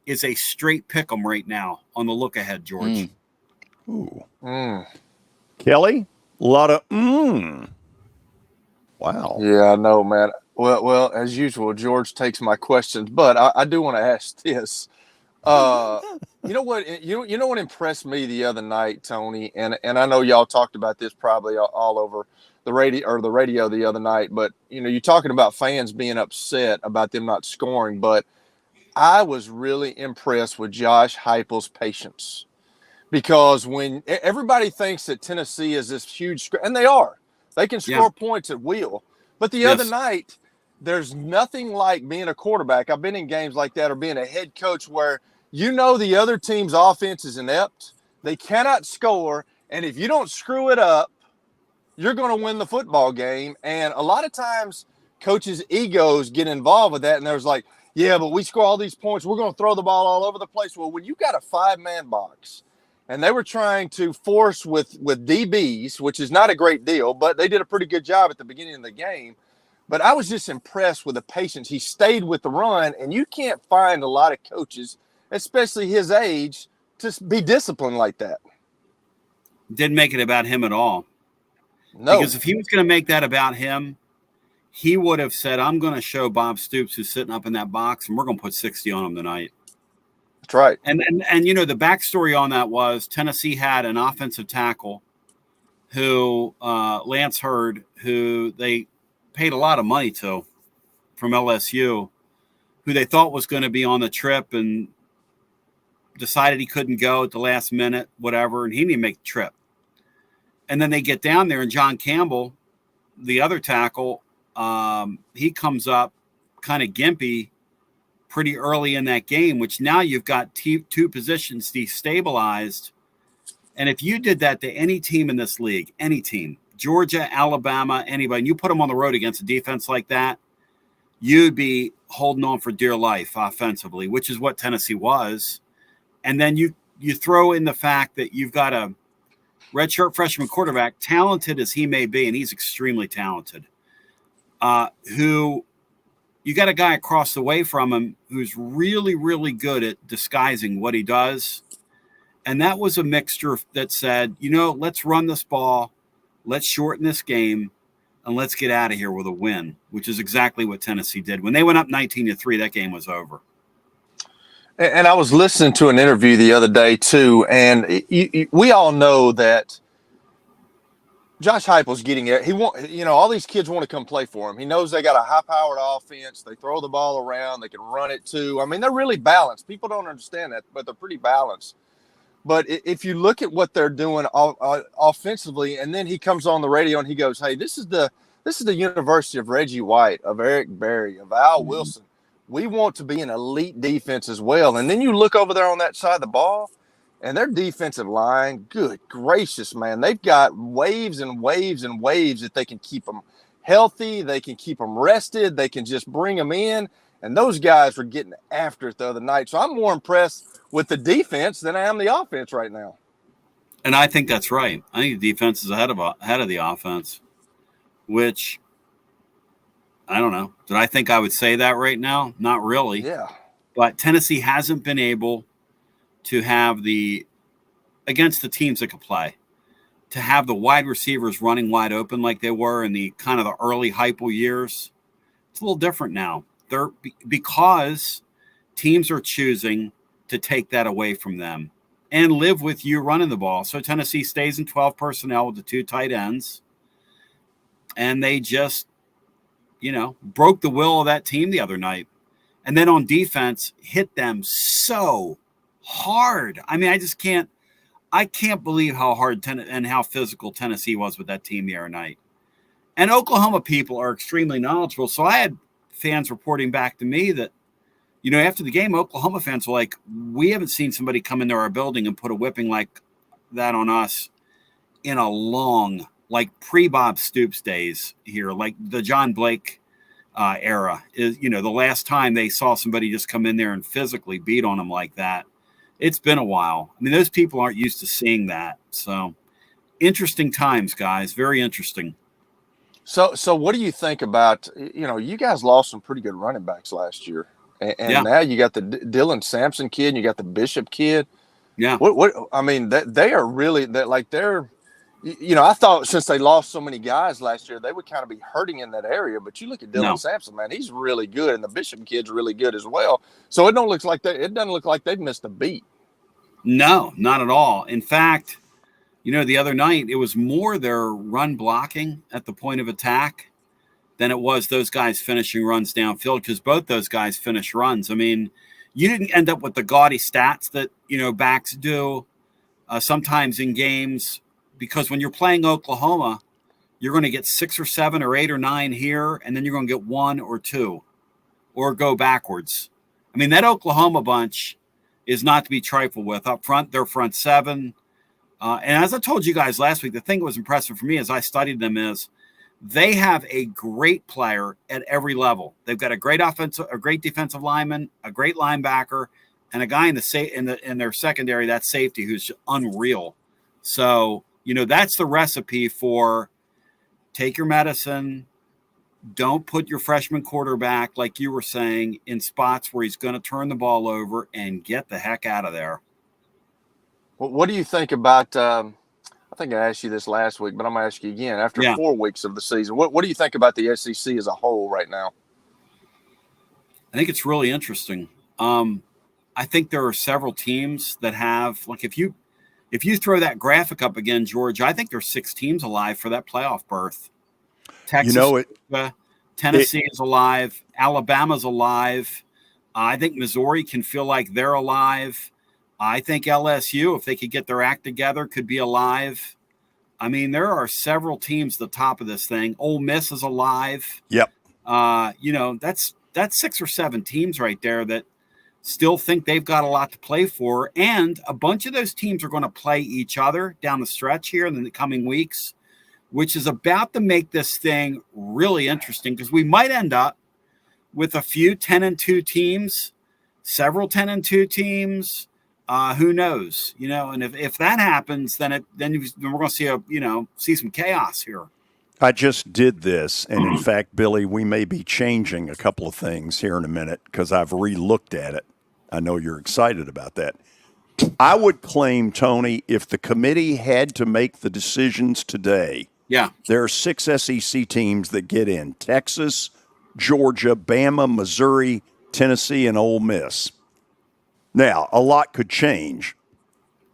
is a straight pick 'em right now on the look-ahead, George. Ooh. Kelly, a lot of Wow. Yeah, I know, man. Well, as usual, George takes my questions, but I do want to ask this. You know what impressed me the other night, Tony, and I know y'all talked about this probably all over the radio the other night, but you're talking about fans being upset about them not scoring, but I was really impressed with Josh Heupel's patience, because when everybody thinks that Tennessee is this huge, and they can score points at will, but the other night, there's nothing like being a quarterback. I've been in games like that, or being a head coach where the other team's offense is inept. They cannot score. And if you don't screw it up, you're going to win the football game. And a lot of times coaches' egos get involved with that. And there's like, yeah, but we score all these points, we're going to throw the ball all over the place. Well, when you got a 5-man box and they were trying to force with DBs, which is not a great deal, but they did a pretty good job at the beginning of the game. But I was just impressed with the patience. He stayed with the run, and you can't find a lot of coaches, especially his age, to be disciplined like that. Didn't make it about him at all. No. Because if he was going to make that about him, he would have said, I'm going to show Bob Stoops, who's sitting up in that box, and we're going to put 60 on him tonight. That's right. And the backstory on that was Tennessee had an offensive tackle who, Lance Hurd, who they paid a lot of money to from LSU, who they thought was going to be on the trip and decided he couldn't go at the last minute, whatever, and he didn't make the trip. And then they get down there, and John Campbell, the other tackle, he comes up kind of gimpy pretty early in that game, which now you've got two positions destabilized. And if you did that to any team in this league, any team, Georgia, Alabama, anybody, and you put them on the road against a defense like that, you'd be holding on for dear life offensively, which is what Tennessee was. And then you throw in the fact that you've got a redshirt freshman quarterback, talented as he may be, and he's extremely talented, who you got a guy across the way from him who's really, really good at disguising what he does. And that was a mixture that said, let's run this ball, let's shorten this game, and let's get out of here with a win, which is exactly what Tennessee did. When they went up 19-3, that game was over. And I was listening to an interview the other day, too, and we all know that Josh Heupel's getting it. All these kids want to come play for him. He knows they got a high-powered offense. They throw the ball around. They can run it, too. I mean, they're really balanced. People don't understand that, but they're pretty balanced. But if you look at what they're doing offensively, and then he comes on the radio and he goes, hey, this is the University of Reggie White, of Eric Berry, of Al Wilson. We want to be an elite defense as well. And then you look over there on that side of the ball, and their defensive line, good gracious, man, they've got waves and waves and waves that they can keep them healthy. They can keep them rested. They can just bring them in. And those guys were getting after it the other night. So I'm more impressed with the defense than I am the offense right now. And I think that's right. I think the defense is ahead of the offense, which I don't know. Did I think I would say that right now? Not really. Yeah. But Tennessee hasn't been able to have against the teams that could play, to have the wide receivers running wide open like they were in the kind of the early Heupel years. It's a little different now. Because teams are choosing to take that away from them and live with you running the ball. So Tennessee stays in 12 personnel with the 2 tight ends. And they just, broke the will of that team the other night. And then on defense, hit them so hard. I mean, I can't believe how hard and how physical Tennessee was with that team the other night. And Oklahoma people are extremely knowledgeable. So I had fans reporting back to me that, after the game, Oklahoma fans were like, we haven't seen somebody come into our building and put a whipping like that on us in a long, like pre-Bob Stoops days here, like the John Blake era is, the last time they saw somebody just come in there and physically beat on them like that. It's been a while. I mean, those people aren't used to seeing that. So interesting times, guys. Very interesting. So what do you think about, you guys lost some pretty good running backs last year. And now you got the Dylan Sampson kid and you got the Bishop kid. Yeah. I mean, they are really they're, I thought since they lost so many guys last year, they would kind of be hurting in that area. But you look at Dylan Sampson, man, he's really good. And the Bishop kid's really good as well. So it doesn't look like they've missed a beat. No, not at all. In fact, the other night, it was more their run blocking at the point of attack than it was those guys finishing runs downfield, because both those guys finished runs. I mean, you didn't end up with the gaudy stats that, backs do sometimes in games, because when you're playing Oklahoma, you're going to get 6 or 7 or 8 or 9 here, and then you're going to get 1 or 2 or go backwards. I mean, that Oklahoma bunch is not to be trifled with. Up front, their front 7. And as I told you guys last week, the thing that was impressive for me as I studied them is they have a great player at every level. They've got a great defensive lineman, a great linebacker, and a guy in their secondary, that safety, who's unreal. So, that's the recipe for take your medicine. Don't put your freshman quarterback, like you were saying, in spots where he's going to turn the ball over, and get the heck out of there. What do you think about I think I asked you this last week, but I'm going to ask you again. After 4 weeks of the season, what do you think about the SEC as a whole right now? I think it's really interesting. I think there are several teams that have, like, if you throw that graphic up again, George, I think there's 6 teams alive for that playoff berth. Texas, Tennessee is alive. Alabama's alive. I think Missouri can feel like they're alive. I think LSU, if they could get their act together, could be alive. I mean, there are several teams at the top of this thing. Ole Miss is alive. Yep. That's 6 or 7 teams right there that still think they've got a lot to play for. And a bunch of those teams are going to play each other down the stretch here in the coming weeks, which is about to make this thing really interesting, because we might end up with a few 10-2 teams, several 10-2 teams. Who knows? And if that happens, then we're going to see some chaos here. I just did this, and in fact, Billy, we may be changing a couple of things here in a minute because I've re-looked at it. I know you're excited about that. I would claim, Tony, if the committee had to make the decisions today, there are 6 SEC teams that get in: Texas, Georgia, Bama, Missouri, Tennessee, and Ole Miss. Now, a lot could change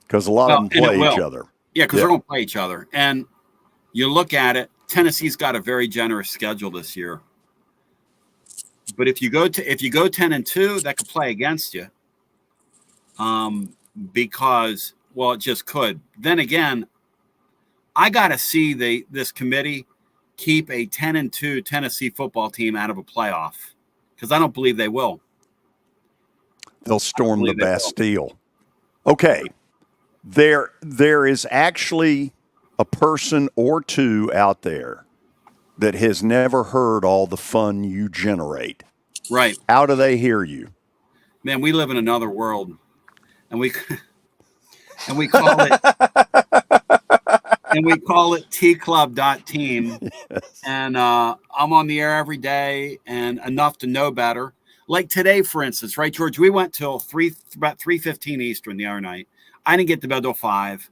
because a lot of them play each other. Yeah, because they're going to play each other. And you look at it, Tennessee's got a very generous schedule this year. But if you go 10-2, that could play against you. Because, well, it just could. Then again, I got to see this committee keep a 10-2 Tennessee football team out of a playoff, because I don't believe they will. They'll storm the Bastille. Okay. There is actually a person or two out there that has never heard all the fun you generate. Right. How do they hear you? Man, we live in another world. And we call it tclub.team. Yes. And I'm on the air every day and enough to know better. Like today, for instance, right, George, we went till about 3:15 Eastern the other night. I didn't get to bed till 5.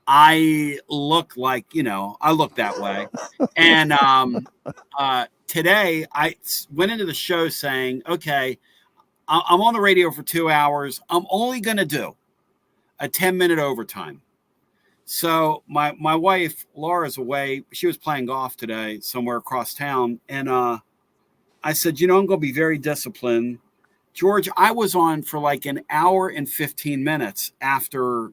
I look like, I look that way. And today I went into the show saying, okay, I'm on the radio for 2 hours. I'm only going to do a 10-minute overtime. So my wife, Laura's away. She was playing golf today somewhere across town. And I said, I'm going to be very disciplined. George, I was on for like an hour and 15 minutes after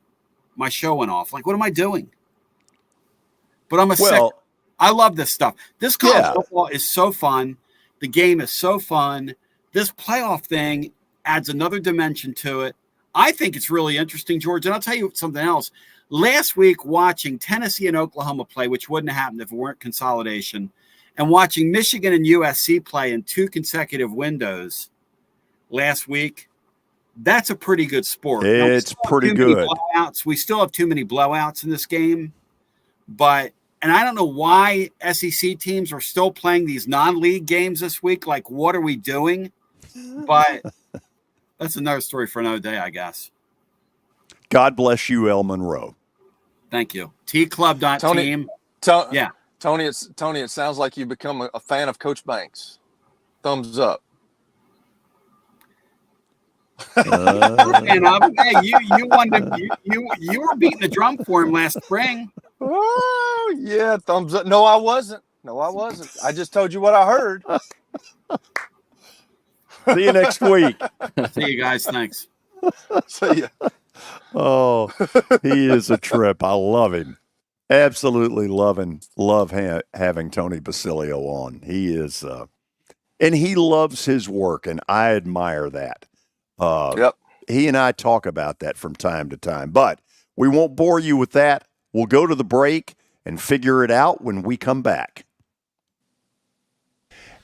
my show went off. Like, what am I doing? But I'm I love this stuff. This college football is so fun. The game is so fun. This playoff thing adds another dimension to it. I think it's really interesting, George. And I'll tell you something else. Last week, watching Tennessee and Oklahoma play, which wouldn't have happened if it weren't consolidation, and watching Michigan and USC play in 2 consecutive windows last week, that's a pretty good sport. It's pretty good. We still have too many blowouts in this game. And I don't know why SEC teams are still playing these non-league games this week. Like, what are we doing? But that's another story for another day, I guess. God bless you, El Monroe. Thank you. tclub.team. Yeah. Tony, it sounds like you've become a fan of Coach Banks. Thumbs up. Hey, you were beating the drum for him last spring. Oh, yeah, thumbs up. No, I wasn't. I just told you what I heard. See you next week. See you guys. Thanks. See ya. Oh, he is a trip. I love him. Absolutely love having Tony Basilio on. He is, and he loves his work, and I admire that. He and I talk about that from time to time, but we won't bore you with that. We'll go to the break and figure it out when we come back.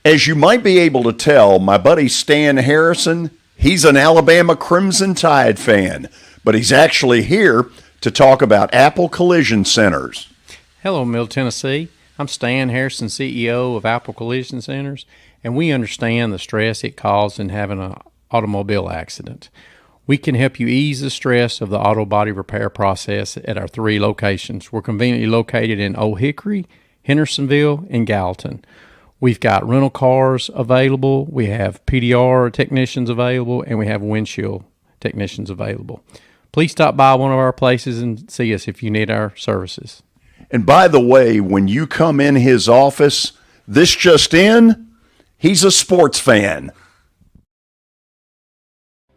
As you might be able to tell, my buddy Stan Harrison, he's an Alabama Crimson Tide fan, but he's actually here to talk about Apple Collision Centers. Hello, Middle Tennessee. I'm Stan Harrison, CEO of Apple Collision Centers, and we understand the stress it causes in having an automobile accident. We can help you ease the stress of the auto body repair process at our 3 locations. We're conveniently located in Old Hickory, Hendersonville, and Gallatin. We've got rental cars available, we have PDR technicians available, and we have windshield technicians available. Please stop by one of our places and see us if you need our services. And by the way, when you come in his office, this just in, he's a sports fan.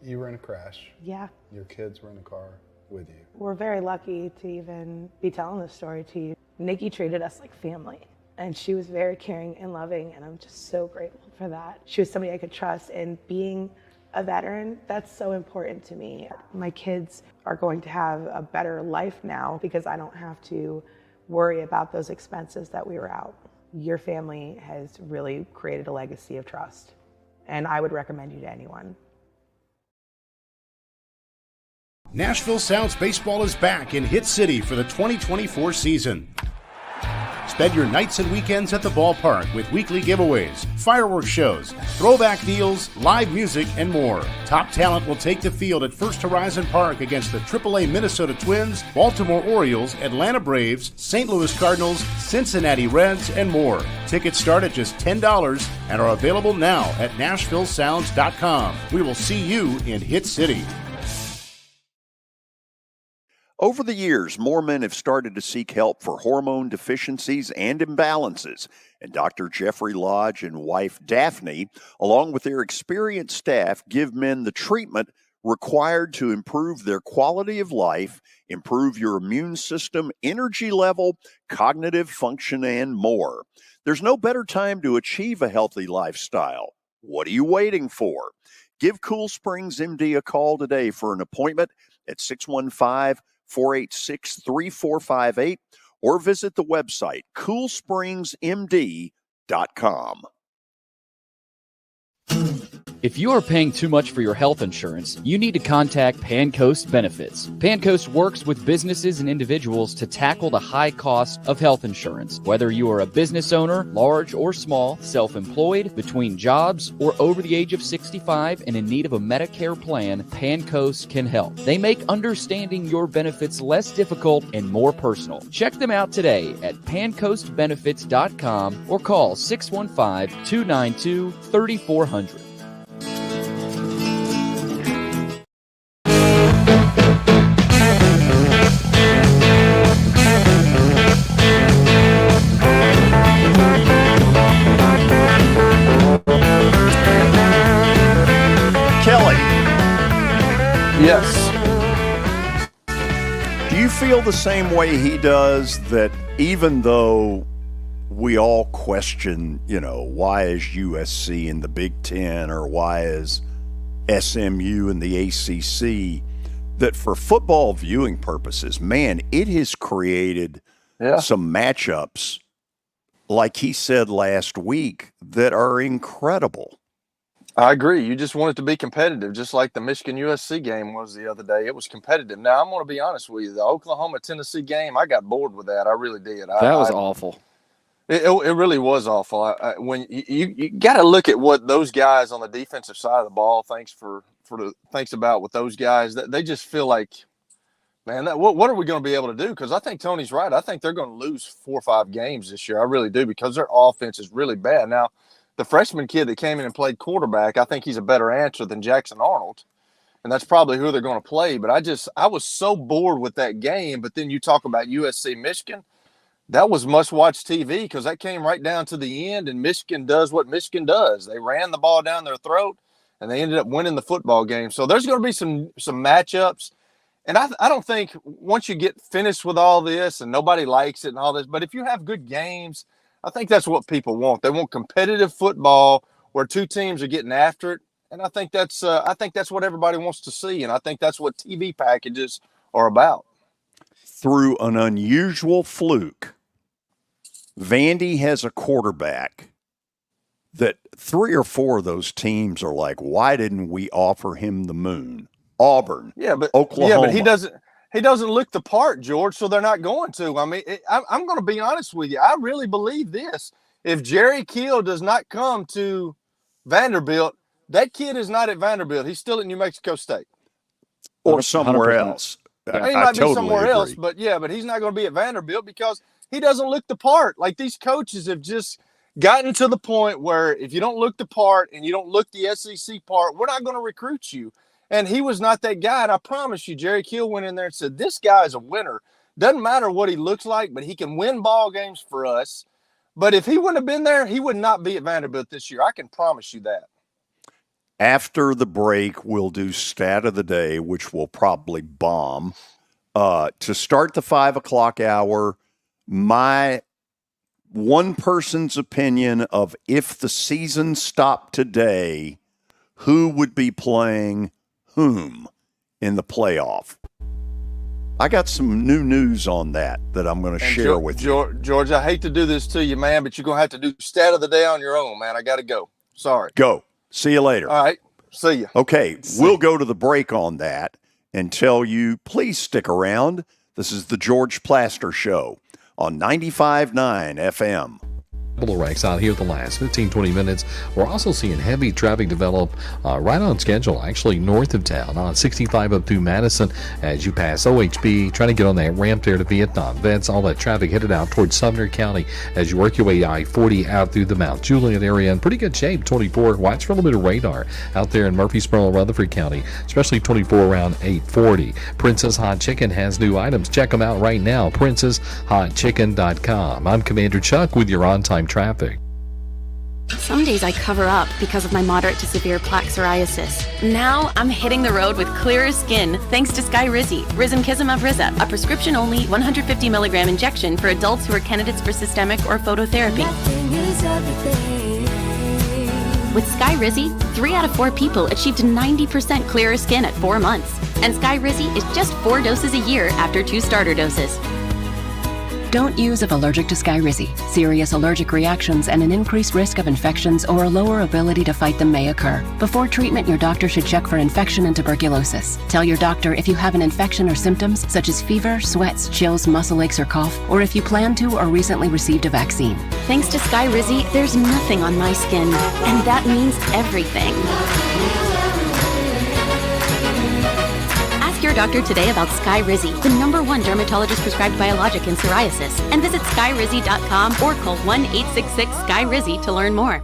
You were in a crash. Yeah. Your kids were in the car with you. We're very lucky to even be telling this story to you. Nikki treated us like family, and she was very caring and loving, and I'm just so grateful for that. She was somebody I could trust, and being a veteran, that's so important to me. My kids are going to have a better life now because I don't have to worry about those expenses that we were out. Your family has really created a legacy of trust, and I would recommend you to anyone. Nashville Sounds Baseball is back in Hit City for the 2024 season. Spend your nights and weekends at the ballpark with weekly giveaways, fireworks shows, throwback deals, live music, and more. Top talent will take the field at First Horizon Park against the AAA Minnesota Twins, Baltimore Orioles, Atlanta Braves, St. Louis Cardinals, Cincinnati Reds, and more. Tickets start at just $10 and are available now at NashvilleSounds.com. We will see you in Hit City. Over the years, more men have started to seek help for hormone deficiencies and imbalances, and Dr. Jeffrey Lodge and wife Daphne, along with their experienced staff, give men the treatment required to improve their quality of life, improve your immune system, energy level, cognitive function, and more. There's no better time to achieve a healthy lifestyle. What are you waiting for? Give Cool Springs MD a call today for an appointment at 615-486-3458 or visit the website coolspringsmd.com. If you are paying too much for your health insurance, you need to contact Pancoast Benefits. Pancoast works with businesses and individuals to tackle the high cost of health insurance. Whether you are a business owner, large or small, self-employed, between jobs, or over the age of 65 and in need of a Medicare plan, Pancoast can help. They make understanding your benefits less difficult and more personal. Check them out today at pancoastbenefits.com or call 615-292-3400. Kelly. Yes. Do you feel the same way he does, that even though we all question, why is USC in the Big Ten or why is SMU in the ACC, that for football viewing purposes, man, it has created some matchups, like he said last week, that are incredible. I agree. You just want it to be competitive, just like the Michigan-USC game was the other day. It was competitive. Now, I'm going to be honest with you. The Oklahoma-Tennessee game, I got bored with that. I really did. That was awful. It really was awful. When you got to look at what those guys on the defensive side of the ball thinks about with those guys. They just feel like, man, what are we going to be able to do? Because I think Tony's right. I think they're going to lose 4 or 5 games this year. I really do, because their offense is really bad. Now, the freshman kid that came in and played quarterback, I think he's a better answer than Jackson Arnold. And that's probably who they're going to play. But I was so bored with that game. But then you talk about USC-Michigan. That was must-watch TV, because that came right down to the end, and Michigan does what Michigan does. They ran the ball down their throat, and they ended up winning the football game. So there's going to be some matchups. And I don't think once you get finished with all this and nobody likes it and all this, but if you have good games, I think that's what people want. They want competitive football where 2 teams are getting after it. And I think that's what everybody wants to see. And I think that's what TV packages are about. Through an unusual fluke, Vandy has a quarterback that 3 or 4 of those teams are like, why didn't we offer him the moon? Auburn, Oklahoma. Yeah, but he doesn't look the part, George, so they're not going to. I mean, I'm going to be honest with you. I really believe this. If Jerry Kill does not come to Vanderbilt, that kid is not at Vanderbilt. He's still at New Mexico State. Or somewhere 100%. else. He might be somewhere else, but he's not going to be at Vanderbilt because he doesn't look the part. Like, these coaches have just gotten to the point where if you don't look the part and you don't look the SEC part, we're not going to recruit you. And he was not that guy. And I promise you, Jerry Kill went in there and said, this guy is a winner. Doesn't matter what he looks like, but he can win ball games for us. But if he wouldn't have been there, he would not be at Vanderbilt this year. I can promise you that. After the break, we'll do Stat of the Day, which will probably bomb. To start the 5 o'clock hour, my one person's opinion of if the season stopped today, who would be playing whom in the playoff. I got some new news on that I'm going to share with you. George, I hate to do this to you, man, but you're going to have to do Stat of the Day on your own, man. I got to go. Sorry. Go. See you later. All right. See you. Okay. We'll go to the break on that and tell you, please stick around. This is the George Plaster Show on 95.9 FM. Wrecks out here the last 15-20 minutes. We're also seeing heavy traffic develop right on schedule, actually north of town on 65 up through Madison as you pass OHB, trying to get on that ramp there to Vietnam Vets. All that traffic headed out towards Sumner County as you work your way I-40 out through the Mount Juliet area in pretty good shape. 24, watch for a little bit of radar out there in Murfreesboro, Rutherford County, especially 24 around 840. Princess Hot Chicken has new items. Check them out right now, princesshotchicken.com. I'm Commander Chuck with your on-time traffic. Some days I cover up because of my moderate to severe plaque psoriasis. Now I'm hitting the road with clearer skin thanks to Skyrizi, Risankizumab Riza, a prescription-only 150 milligram injection for adults who are candidates for systemic or phototherapy. With Skyrizi, 3 out of 4 people achieved 90% clearer skin at 4 months. And Skyrizi is just 4 doses a year after 2 starter doses. Don't use if allergic to Skyrizi. Serious allergic reactions and an increased risk of infections or a lower ability to fight them may occur. Before treatment, your doctor should check for infection and tuberculosis. Tell your doctor if you have an infection or symptoms such as fever, sweats, chills, muscle aches, or cough, or if you plan to or recently received a vaccine. Thanks to Skyrizi, there's nothing on my skin, and that means everything. Your doctor today about Skyrizi, the #1 dermatologist prescribed biologic in psoriasis, and visit skyrizi.com or call 1-866-SKYRIZI to learn more.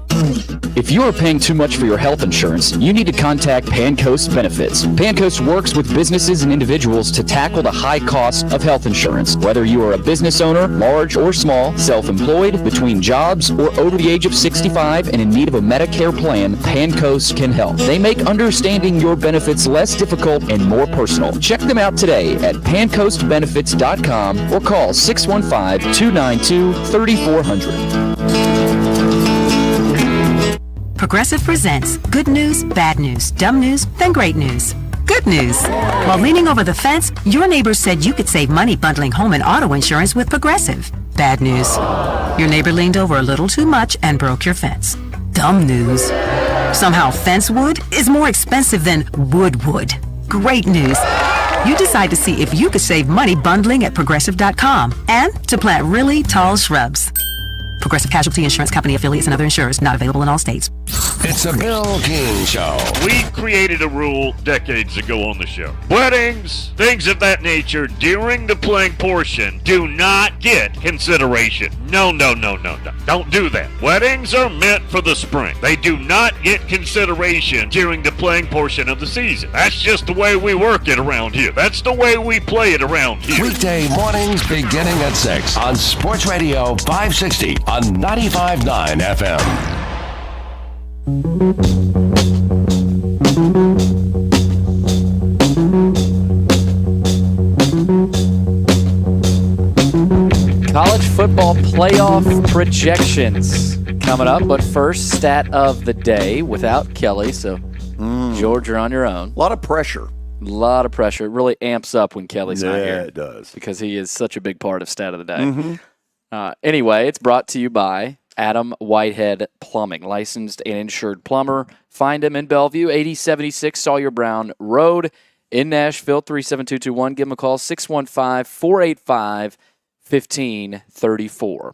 If you are paying too much for your health insurance, you need to contact Pancoast Benefits. Pancoast works with businesses and individuals to tackle the high cost of health insurance. Whether you are a business owner, large or small, self-employed, between jobs, or over the age of 65 and in need of a Medicare plan, Pancoast can help. They make understanding your benefits less difficult and more personal. Check them out today at pancoastbenefits.com or call 615-292-3400. Progressive presents good news, bad news, dumb news, then great news. Good news. While leaning over the fence, your neighbor said you could save money bundling home and auto insurance with Progressive. Bad news. Your neighbor leaned over a little too much and broke your fence. Dumb news. Somehow fence wood is more expensive than wood. Great news. You decide to see if you could save money bundling at Progressive.com and to plant really tall shrubs. Progressive Casualty Insurance Company affiliates and other insurers not available in all states. It's a Bill King Show. We created a rule decades ago on the show. Weddings, things of that nature, during the playing portion, do not get consideration. No. Don't do that. Weddings are meant for the spring. They do not get consideration during the playing portion of the season. That's just the way we work it around here. That's the way we play it around here. Weekday mornings beginning at 6 on Sports Radio 560 on 95.9 FM. College football playoff projections coming up, but first, stat of the day without Kelly. So, George, you're on your own. A lot of pressure. A lot of pressure. It really amps up when Kelly's not here. Yeah, it does. Because he is such a big part of stat of the day. Mm-hmm. Anyway, it's brought to you by Adam Whitehead Plumbing, licensed and insured plumber. Find him in Bellevue, 8076 Sawyer Brown Road in Nashville, 37221. Give him a call, 615-485-1534.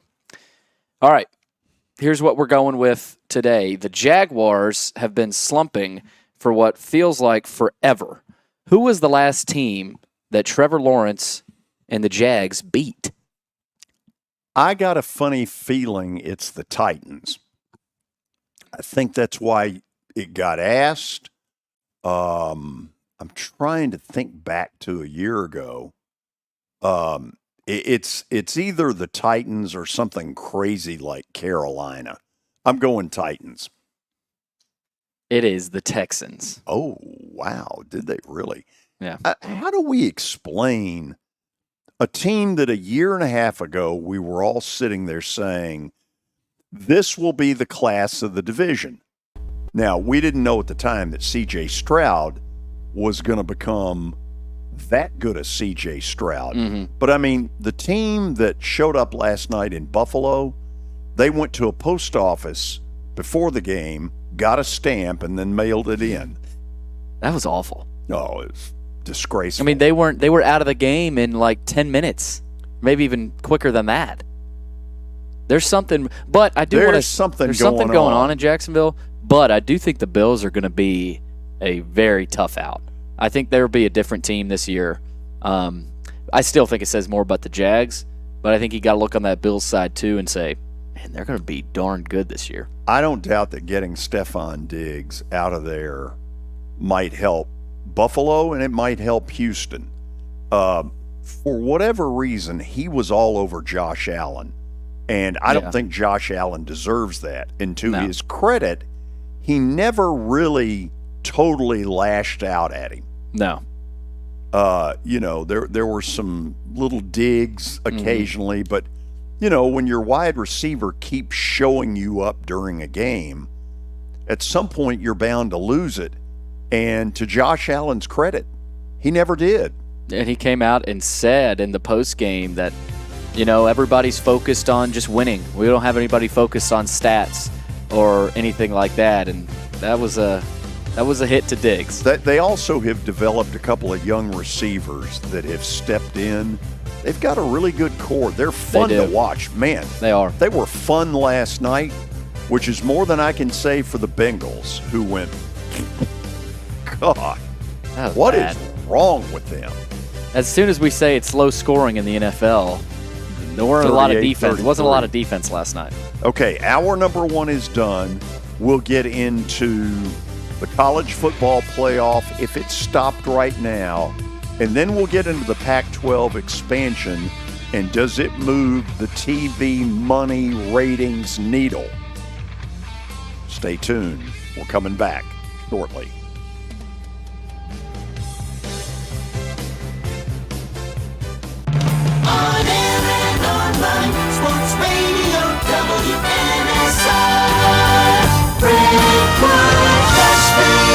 All right, here's what we're going with today. The Jaguars have been slumping for what feels like forever. Who was the last team that Trevor Lawrence and the Jags beat? I got a funny feeling it's the Titans. I think that's why it got asked. I'm trying to think back to a year ago. It's either the Titans or something crazy like Carolina. I'm going Titans. It is the Texans. Oh, wow. Did they really? Yeah. How do we explain a team that a year and a half ago we were all sitting there saying, this will be the class of the division? Now, we didn't know at the time that C.J. Stroud was going to become that good a C.J. Stroud. Mm-hmm. But, I mean, the team that showed up last night in Buffalo, they went to a post office before the game, got a stamp, and then mailed it in. That was awful. Oh, it was disgraceful. I mean, they were out of the game in like 10 minutes, maybe even quicker than that. There's something, but I do want to. There's something going on in Jacksonville, but I do think the Bills are going to be a very tough out. I think there will be a different team this year. I still think it says more about the Jags, but I think you got to look on that Bills side too and say, man, they're going to be darn good this year. I don't doubt that getting Stephon Diggs out of there might help Buffalo and it might help Houston. For whatever reason, he was all over Josh Allen. And I don't think Josh Allen deserves that. And to his credit, he never really totally lashed out at him. No. There were some little digs occasionally, but, when your wide receiver keeps showing you up during a game, at some point you're bound to lose it. And to Josh Allen's credit, he never did. And he came out and said in the post game that, everybody's focused on just winning. We don't have anybody focused on stats or anything like that. And that was a hit to Diggs. They also have developed a couple of young receivers that have stepped in. They've got a really good core. They're fun to watch. Man, they are. They were fun last night, which is more than I can say for the Bengals, who went, God, what is wrong with them? As soon as we say it's low scoring in the NFL, there weren't a lot of defense. There wasn't a lot of defense last night. Okay, hour number 1 is done. We'll get into the college football playoff if it's stopped right now. And then we'll get into the Pac-12 expansion. And does it move the TV money ratings needle? Stay tuned. We're coming back shortly. On air and online, Sports Radio WNSR, Brentwood, Nashville.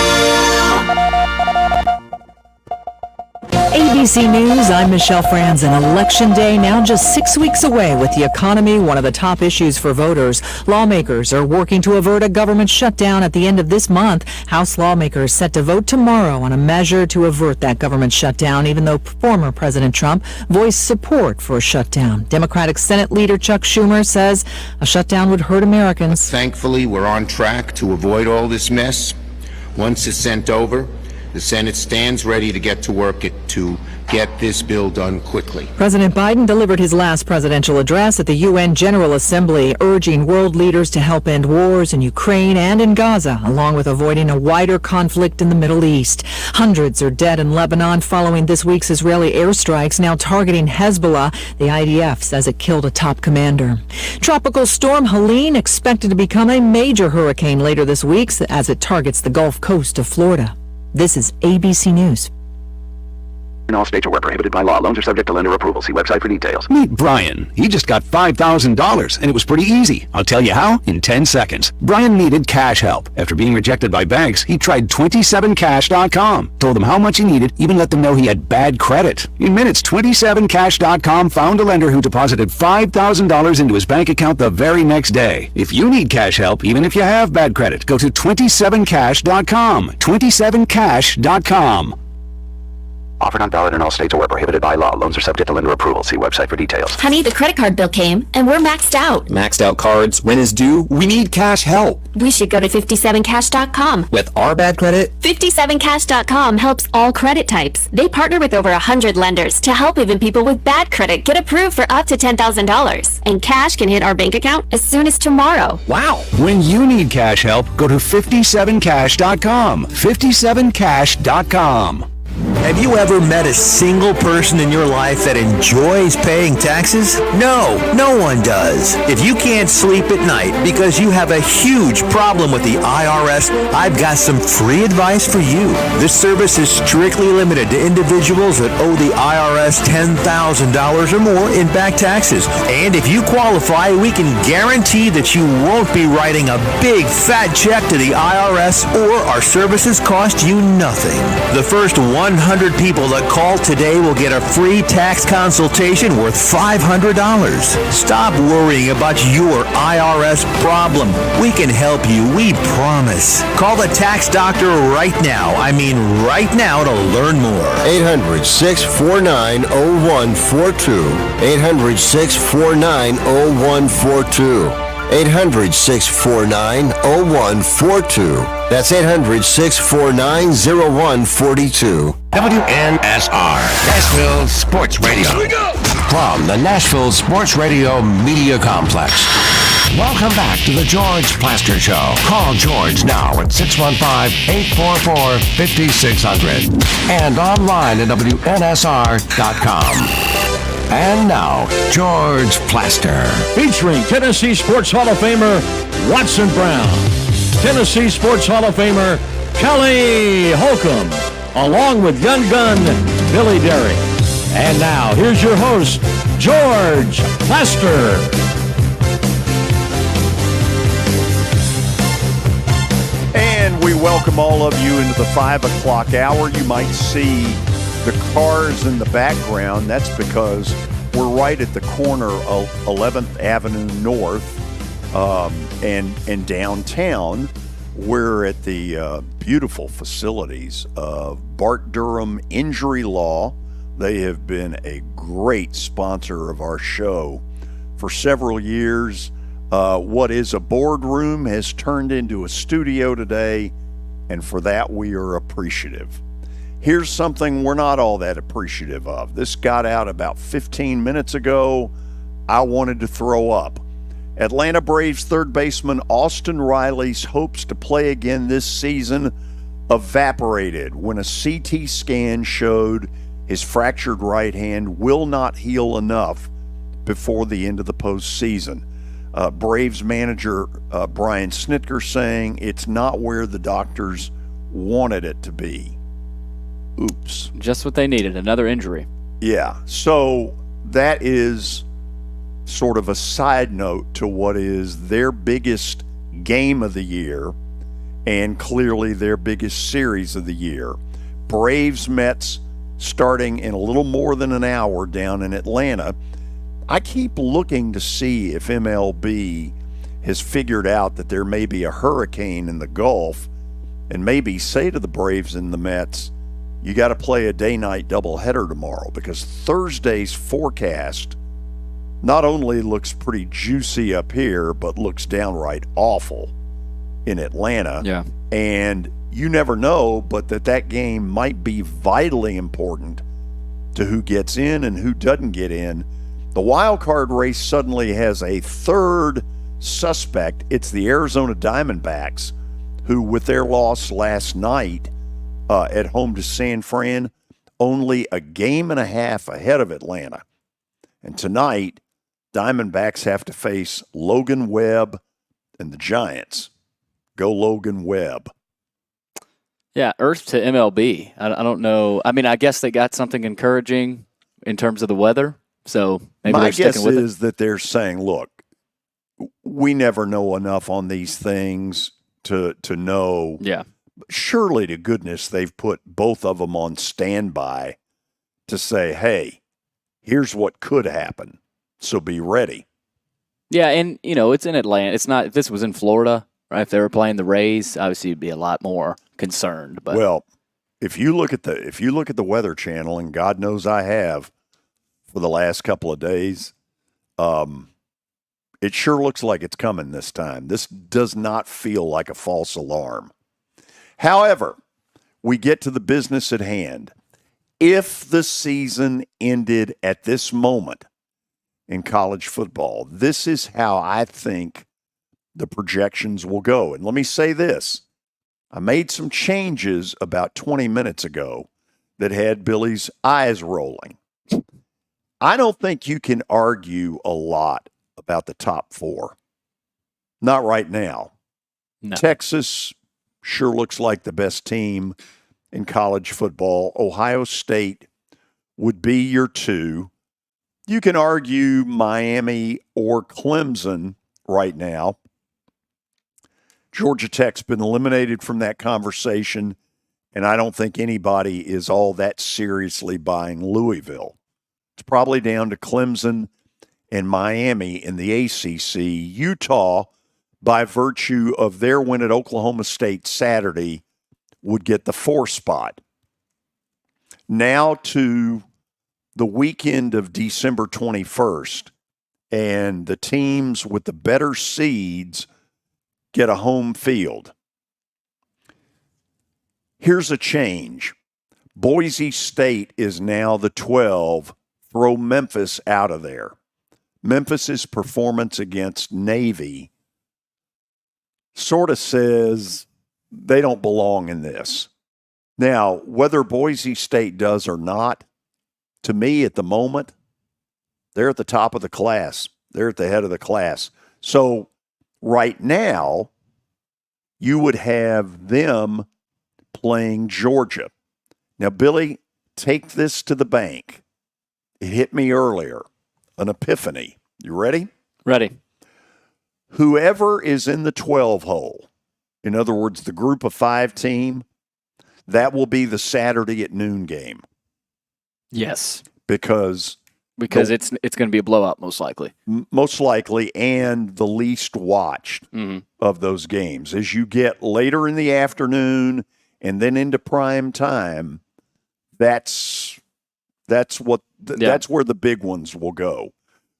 ABC News, I'm Michelle Franzen. Election Day now just 6 weeks away. With the economy one of the top issues for voters, lawmakers are working to avert a government shutdown at the end of this month. House lawmakers set to vote tomorrow on a measure to avert that government shutdown, even though former President Trump voiced support for a shutdown. Democratic Senate Leader Chuck Schumer says a shutdown would hurt Americans. Thankfully, we're on track to avoid all this mess. Once it's sent over, the Senate stands ready to get to work to get this bill done quickly. President Biden delivered his last presidential address at the UN General Assembly, urging world leaders to help end wars in Ukraine and in Gaza, along with avoiding a wider conflict in the Middle East. Hundreds are dead in Lebanon following this week's Israeli airstrikes, now targeting Hezbollah. The IDF says it killed a top commander. Tropical storm Helene expected to become a major hurricane later this week as it targets the Gulf Coast of Florida. This is ABC News. In all states or where prohibited by law, loans are subject to lender approval. See website for details. Meet Brian. He just got $5,000, and it was pretty easy. I'll tell you how in 10 seconds. Brian needed cash help. After being rejected by banks, he tried 27cash.com. Told them how much he needed, even let them know he had bad credit. In minutes, 27cash.com found a lender who deposited $5,000 into his bank account the very next day. If you need cash help, even if you have bad credit, go to 27cash.com. 27cash.com. Offer not valid in all states or where prohibited by law. Loans are subject to lender approval. See website for details. Honey, the credit card bill came, and we're maxed out. Maxed out cards? When is due? We need cash help. We should go to 57cash.com. With our bad credit? 57cash.com helps all credit types. They partner with over 100 lenders to help even people with bad credit get approved for up to $10,000. And cash can hit our bank account as soon as tomorrow. Wow! When you need cash help, go to 57cash.com. 57cash.com. Have you ever met a single person in your life that enjoys paying taxes? No, no one does. If you can't sleep at night because you have a huge problem with the IRS, I've got some free advice for you. This service is strictly limited to individuals that owe the IRS $10,000 or more in back taxes. And if you qualify, we can guarantee that you won't be writing a big fat check to the IRS, or our services cost you nothing. The first 100 people that call today will get a free tax consultation worth $500. Stop worrying about your IRS problem. We can help you, we promise. Call the tax doctor right now. I mean right now to learn more. 800-649-0142. 800-649-0142. 800-649-0142. That's 800-649-0142. WNSR, Nashville Sports Radio. Here we go! From the Nashville Sports Radio Media Complex. Welcome back to the George Plaster Show. Call George now at 615-844-5600 and online at WNSR.com. And now, George Plaster. Featuring Tennessee Sports Hall of Famer Watson Brown, Tennessee Sports Hall of Famer Kelly Holcomb, along with Gun Billy Derry. And now, here's your host, George Plaster. And we welcome all of you into the 5 o'clock hour. You might see the cars in the background. That's because we're right at the corner of 11th Avenue North and downtown. We're at the beautiful facilities of Bart Durham Injury Law. They have been a great sponsor of our show for several years. What is a boardroom has turned into a studio today, and for that we are appreciative. Here's something we're not all that appreciative of. This got out about 15 minutes ago. I wanted to throw up. Atlanta Braves third baseman Austin Riley's hopes to play again this season evaporated when a CT scan showed his fractured right hand will not heal enough before the end of the postseason. Braves manager Brian Snitker saying it's not where the doctors wanted it to be. Oops. Just what they needed, another injury. Yeah, so that is sort of a side note to what is their biggest game of the year and clearly their biggest series of the year. Braves Mets starting in a little more than an hour down in Atlanta. I keep looking to see if MLB has figured out that there may be a hurricane in the Gulf and maybe say to the Braves and the Mets, you got to play a day-night doubleheader tomorrow, because Thursday's forecast not only looks pretty juicy up here, but looks downright awful in Atlanta. Yeah. And you never know, but that game might be vitally important to who gets in and who doesn't get in. The wild card race suddenly has a third suspect. It's the Arizona Diamondbacks, who, with their loss last night at home to San Fran, only a game and a half ahead of Atlanta. And tonight, Diamondbacks have to face Logan Webb and the Giants. Go Logan Webb. Yeah, Earth to MLB. I don't know. I mean, I guess they got something encouraging in terms of the weather. So maybe my they're sticking guess with is that they're saying, look, we never know enough on these things to know. Yeah. Surely to goodness they've put both of them on standby to say, hey, here's what could happen. So be ready. Yeah, and, it's in Atlanta. It's not, if this was in Florida, right? If they were playing the Rays, obviously you'd be a lot more concerned. But well, if you look at the Weather Channel, and God knows I have for the last couple of days, it sure looks like it's coming this time. This does not feel like a false alarm. However, we get to the business at hand. If the season ended at this moment in college football, this is how I think the projections will go. And let me say this. I made some changes about 20 minutes ago that had Billy's eyes rolling. I don't think you can argue a lot about the top four. Not right now. No. Texas sure looks like the best team in college football. Ohio State would be your two. You can argue Miami or Clemson right now. Georgia Tech's been eliminated from that conversation, and I don't think anybody is all that seriously buying Louisville. It's probably down to Clemson and Miami in the ACC. Utah, by virtue of their win at Oklahoma State Saturday, would get the 4 spot. Now to the weekend of December 21st, and the teams with the better seeds get a home field. Here's a change. Boise State is now the 12. Throw Memphis out of there. Memphis's performance against Navy sort of says they don't belong in this. Now, whether Boise State does or not, to me at the moment, they're at the top of the class. They're at the head of the class. So right now, you would have them playing Georgia. Now, Billy, take this to the bank. It hit me earlier. An epiphany. You ready? Ready. Whoever is in the 12 hole, in other words, the group of 5 team, that will be the Saturday at noon game. Yes. Because it's going to be a blowout, most likely. Most likely, and the least watched of those games. As you get later in the afternoon and then into prime time, that's where the big ones will go.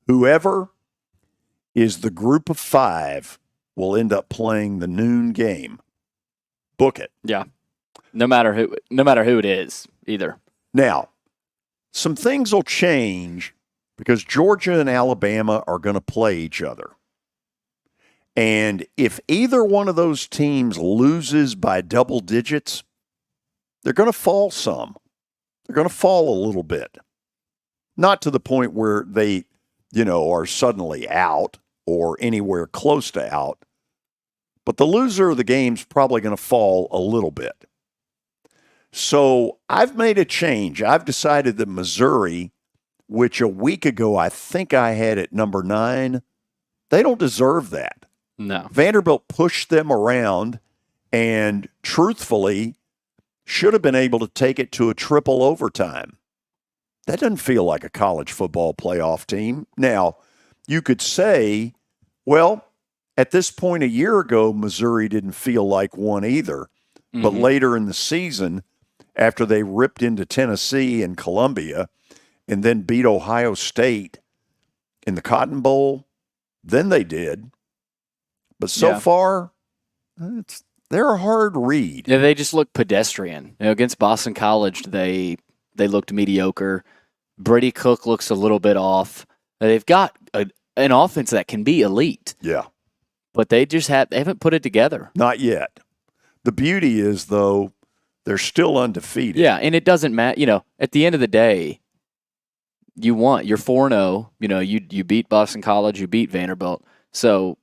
Whoever is the group of 5 will end up playing the noon game. Book it. Yeah. No matter who it is, either. Now, some things will change because Georgia and Alabama are going to play each other. And if either one of those teams loses by double digits, they're going to fall some. They're going to fall a little bit. Not to the point where they, are suddenly out or anywhere close to out. But the loser of the game's probably going to fall a little bit. So I've made a change. I've decided that Missouri, which a week ago I think I had at number 9, they don't deserve that. No. Vanderbilt pushed them around and truthfully should have been able to take it to a triple overtime. That doesn't feel like a college football playoff team. Now, you could say, well, at this point a year ago, Missouri didn't feel like one either. Mm-hmm. But later in the season, after they ripped into Tennessee and Columbia and then beat Ohio State in the Cotton Bowl, then they did. But so far, they're a hard read. Yeah, they just look pedestrian. Against Boston College, they looked mediocre. Brady Cook looks a little bit off. They've got an offense that can be elite. Yeah. But they haven't put it together. Not yet. The beauty is, though, they're still undefeated. Yeah, and it doesn't matter. At the end of the day, you're 4-0. You beat Boston College, you beat Vanderbilt. So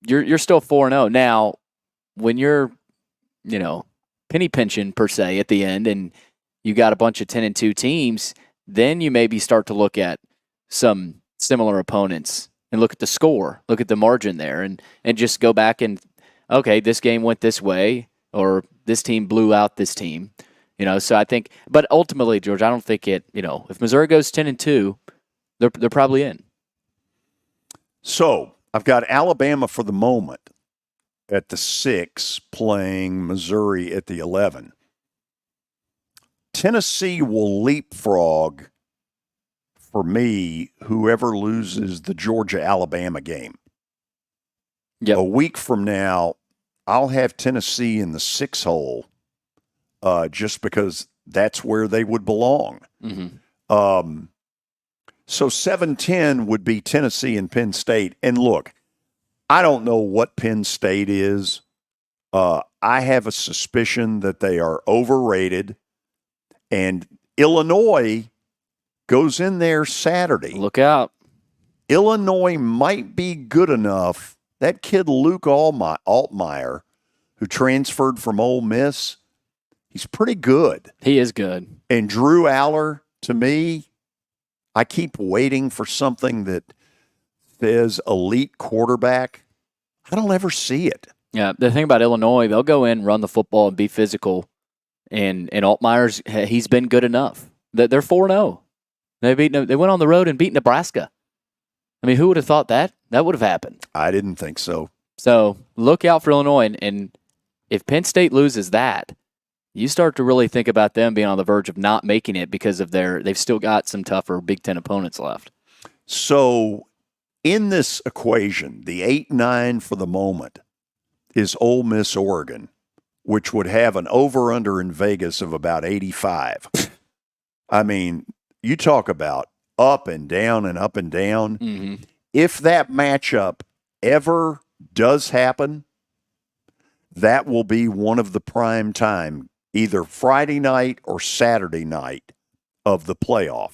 you're still 4-0. Now, when you're, penny pinching per se at the end and you got a bunch of 10-2 teams, then you maybe start to look at some similar opponents and look at the score, look at the margin there and just go back and, okay, this game went this way or this team blew out this team. So I think, but ultimately, George, I don't think it, if Missouri goes 10-2, they're probably in. So I've got Alabama for the moment at the 6, playing Missouri at the 11. Tennessee will leapfrog, for me, whoever loses the Georgia-Alabama game. Yep. A week from now, I'll have Tennessee in the 6 hole just because that's where they would belong. Mm-hmm. So 7-10 would be Tennessee and Penn State. And look, I don't know what Penn State is. I have a suspicion that they are overrated. And Illinois goes in there Saturday. Look out. Illinois might be good enough. That kid Luke Altmaier, who transferred from Ole Miss, he's pretty good. He is good. And Drew Aller, to me, I keep waiting for something that says elite quarterback. I don't ever see it. Yeah, the thing about Illinois, they'll go in, run the football, and be physical. And Altmaier's, he's been good enough. They're 4-0. They went on the road and beat Nebraska. I mean, who would have thought that? That would have happened. I didn't think so. So look out for Illinois. And if Penn State loses that, you start to really think about them being on the verge of not making it because of they've still got some tougher Big Ten opponents left. So in this equation, the 8-9 for the moment is Ole Miss, Oregon, which would have an over-under in Vegas of about 85. I mean, you talk about up and down and up and down. Mm-hmm. If that matchup ever does happen, that will be one of the prime time, either Friday night or Saturday night of the playoff.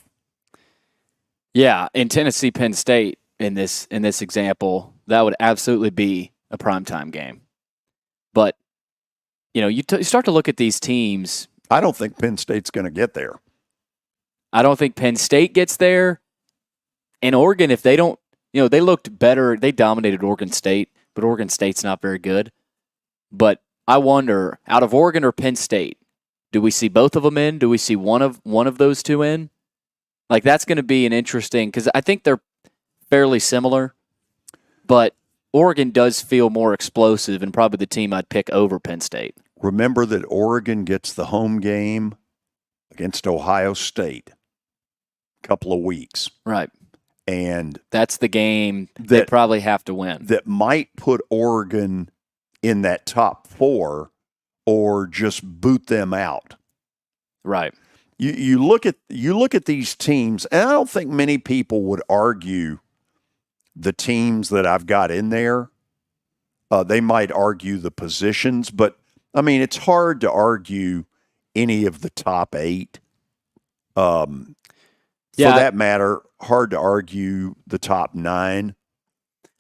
Yeah, in Tennessee, Penn State, in this example, that would absolutely be a primetime game. But, you start to look at these teams. I don't think Penn State's going to get there. I don't think Penn State gets there. And Oregon, if they don't, they looked better. They dominated Oregon State, but Oregon State's not very good. But I wonder, out of Oregon or Penn State, do we see both of them in? Do we see one of those two in? Like, that's going to be an interesting, because I think they're fairly similar, but Oregon does feel more explosive and probably the team I'd pick over Penn State. Remember that Oregon gets the home game against Ohio State a couple of weeks. Right. And that's the game they probably have to win. That might put Oregon in that top 4 or just boot them out. Right. You look at these teams, and I don't think many people would argue the teams that I've got in there. They might argue the positions, but I mean, it's hard to argue any of the top 8. For that matter, hard to argue the top 9.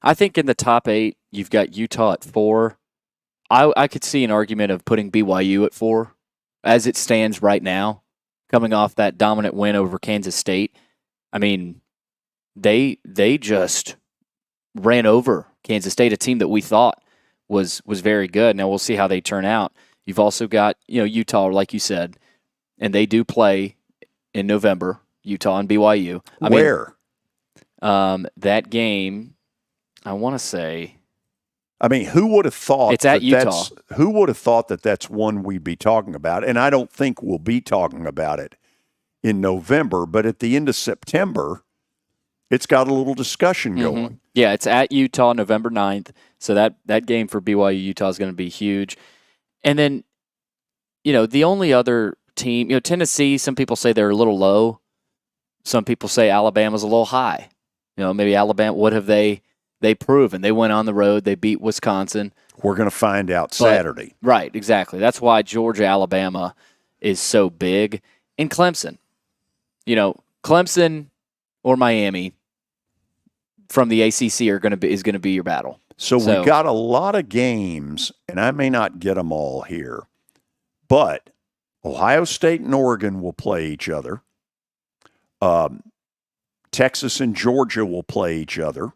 I think in the top 8, you've got Utah at 4. I could see an argument of putting BYU at 4 as it stands right now, coming off that dominant win over Kansas State. I mean, they just ran over Kansas State, a team that we thought was very good. Now we'll see how they turn out. You've also got, Utah, like you said, and they do play in November, Utah and BYU. Where? That game, I want to say. I mean, who would have thought it's at Utah? Who would have thought that that's one we'd be talking about? And I don't think we'll be talking about it in November, but at the end of September, it's got a little discussion going. Yeah, it's at Utah November 9th. So that game for BYU Utah is going to be huge. And then, the only other team, Tennessee, some people say they're a little low. Some people say Alabama's a little high. Maybe Alabama, what have they proven? They went on the road. They beat Wisconsin. We're going to find out Saturday. Right, exactly. That's why Georgia, Alabama is so big. And Clemson. Clemson or Miami from the ACC is going to be your battle. So we got a lot of games, and I may not get them all here, but Ohio State and Oregon will play each other. Texas and Georgia will play each other.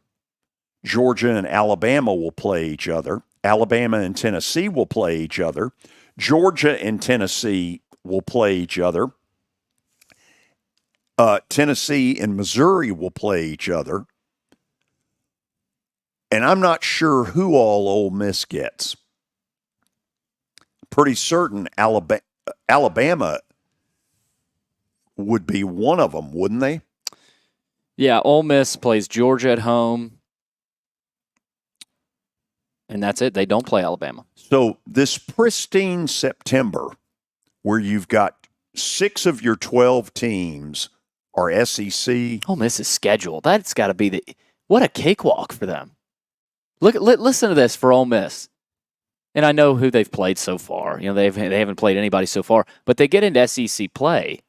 Georgia and Alabama will play each other. Alabama and Tennessee will play each other. Georgia and Tennessee will play each other. Tennessee and Missouri will play each other. And I'm not sure who all Ole Miss gets. Pretty certain Alabama would be one of them, wouldn't they? Yeah, Ole Miss plays Georgia at home. And that's it. They don't play Alabama. So this pristine September, where you've got 6 of your 12 teams are SEC. Ole Miss's schedule. That's got to be what a cakewalk for them. Listen to this for Ole Miss. And I know who they've played so far. They haven't played anybody so far. But they get into SEC play.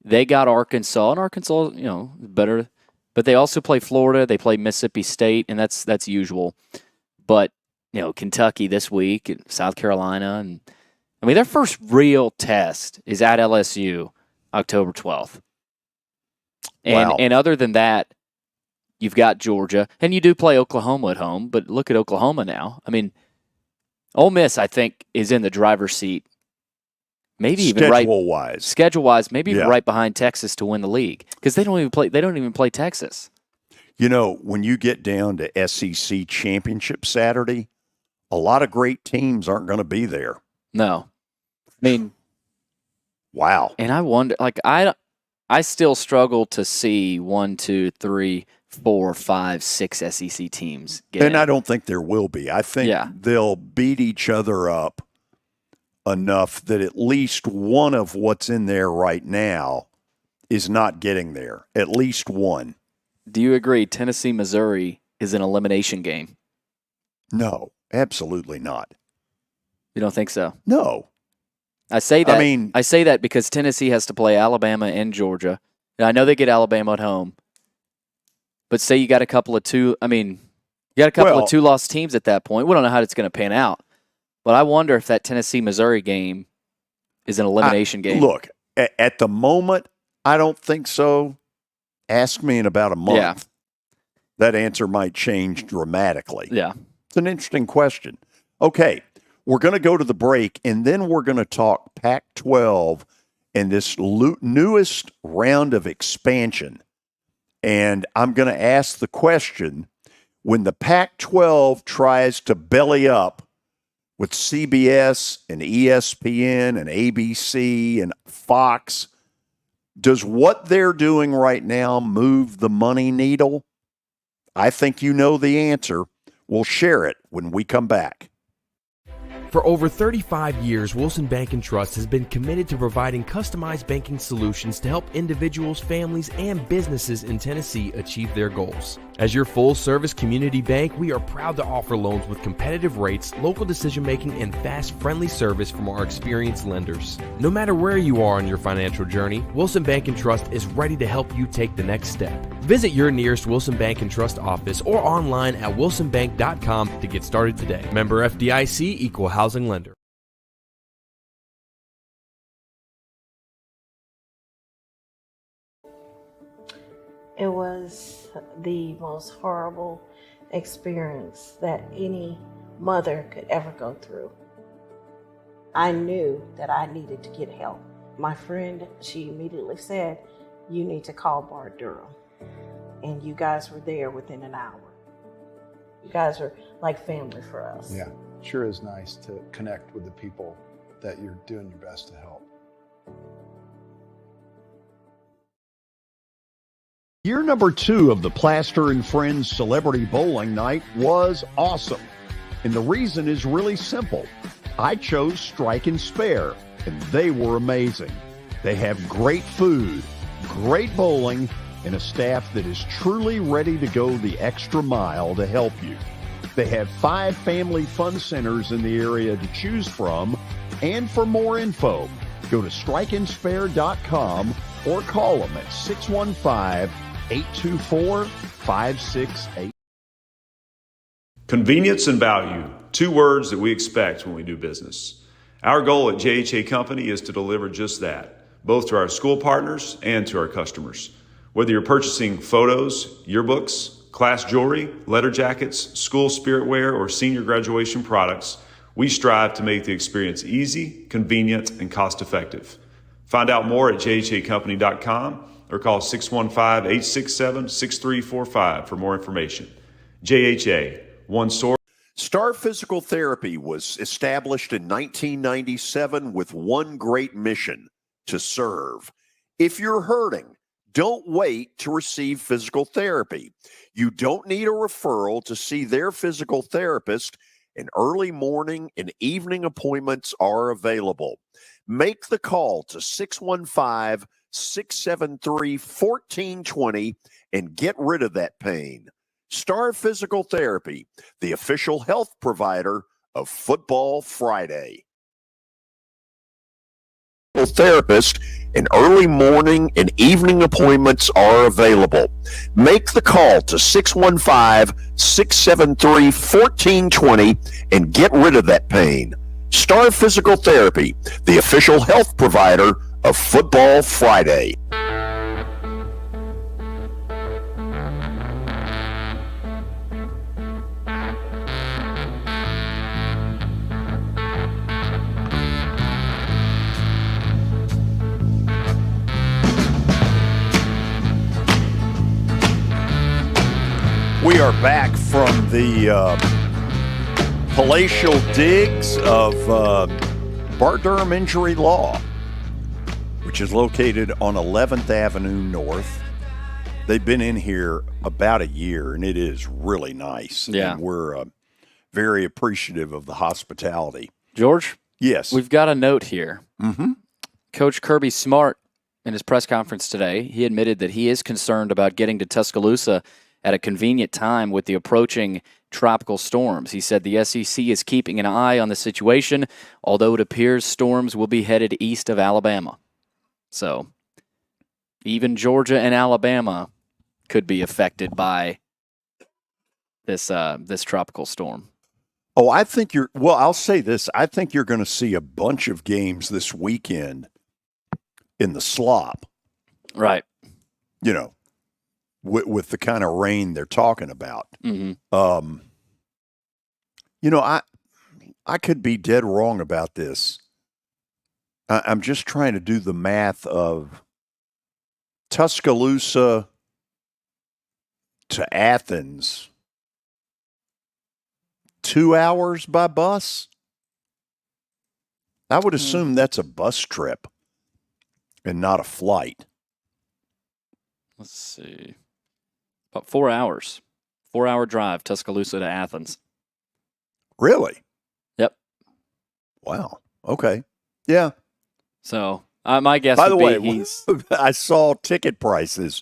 They got Arkansas, and Arkansas, better. But they also play Florida. They play Mississippi State, and that's usual. But, Kentucky this week, and South Carolina. And their first real test is at LSU, October 12th. And, wow. And other than that, you've got Georgia, and you do play Oklahoma at home, but look at Oklahoma now. Ole Miss, I think, is in the driver's seat. Maybe even schedule-wise, maybe even right behind Texas to win the league because they don't even play Texas. When you get down to SEC championship Saturday, a lot of great teams aren't going to be there. No, wow. And I wonder, I still struggle to see 1, 2, 3, 4, 5, 6 SEC teams get in. I don't think there will be. I think they'll beat each other up enough that at least one of what's in there right now is not getting there. At least one. Do you agree Tennessee, Missouri is an elimination game? No, absolutely not. You don't think so? No. I say that. I say that because Tennessee has to play Alabama and Georgia. And I know they get Alabama at home. But say you got a couple of two-loss teams at that point. We don't know how it's going to pan out. But I wonder if that Tennessee-Missouri game is an elimination game. Look, at the moment, I don't think so. Ask me in about a month. Yeah. That answer might change dramatically. Yeah. It's an interesting question. Okay, we're going to go to the break, and then we're going to talk Pac-12 and this newest round of expansion. And I'm going to ask the question, when the Pac-12 tries to belly up with CBS and ESPN and ABC and Fox, does what they're doing right now move the money needle? I think you know the answer. We'll share it when we come back. For over 35 years, Wilson Bank & Trust has been committed to providing customized banking solutions to help individuals, families, and businesses in Tennessee achieve their goals. As your full-service community bank, we are proud to offer loans with competitive rates, local decision-making, and fast, friendly service from our experienced lenders. No matter where you are on your financial journey, Wilson Bank & Trust is ready to help you take the next step. Visit your nearest Wilson Bank & Trust office or online at wilsonbank.com to get started today. Member FDIC, Equal Housing Lender. It was the most horrible experience that any mother could ever go through. I knew that I needed to get help. My friend, she immediately said, "You need to call Bart Durham." And you guys were there within an hour. You guys are like family for us. Yeah, sure is nice to connect with the people that you're doing your best to help. Year number 2 of the Plaster and Friends Celebrity Bowling Night was awesome. And the reason is really simple. I chose Strike and Spare, and they were amazing. They have great food, great bowling, and a staff that is truly ready to go the extra mile to help you. They have 5 family fun centers in the area to choose from. And for more info, go to strikeandspare.com or call them at 615-824-5688. Convenience and value, 2 words that we expect when we do business. Our goal at JHA Company is to deliver just that, both to our school partners and to our customers. Whether you're purchasing photos, yearbooks, class jewelry, letter jackets, school spirit wear, or senior graduation products, we strive to make the experience easy, convenient, and cost-effective. Find out more at jhacompany.com or call 615-867-6345 for more information. JHA, one source. Star Physical Therapy was established in 1997 with one great mission: to serve. If you're hurting, don't wait to receive physical therapy. You don't need a referral to see their physical therapist, and early morning and evening appointments are available. Make the call to 615-673-1420 and get rid of that pain. Star Physical Therapy, the official health provider of Football Friday. Therapist and early morning and evening appointments are available. Make the call to 615-673-1420 and get rid of that pain. Star Physical Therapy, the official health provider of Football Friday. We are back from the palatial digs of Bart Durham Injury Law, which is located on 11th Avenue North. They've been in here about a year, and it is really nice. Yeah. And we're very appreciative of the hospitality. George? Yes. We've got a note here. Mm-hmm. Coach Kirby Smart, in his press conference today, he admitted that he is concerned about getting to Tuscaloosa at a convenient time with the approaching tropical storms. He said the SEC is keeping an eye on the situation, although it appears storms will be headed east of Alabama. So, even Georgia and Alabama could be affected by this tropical storm. Oh, I think I'll say this. I think you're going to see a bunch of games this weekend in the slop. Right. You know, with the kind of rain they're talking about. Mm-hmm. You know, I could be dead wrong about this. I'm just trying to do the math of Tuscaloosa to Athens. 2 hours by bus? I would assume that's a bus trip and not a flight. Let's see. About 4 hours. 4-hour drive, Tuscaloosa to Athens. Really? Yep. Wow. Okay. Yeah. So, my guess By the would way, be I saw ticket prices.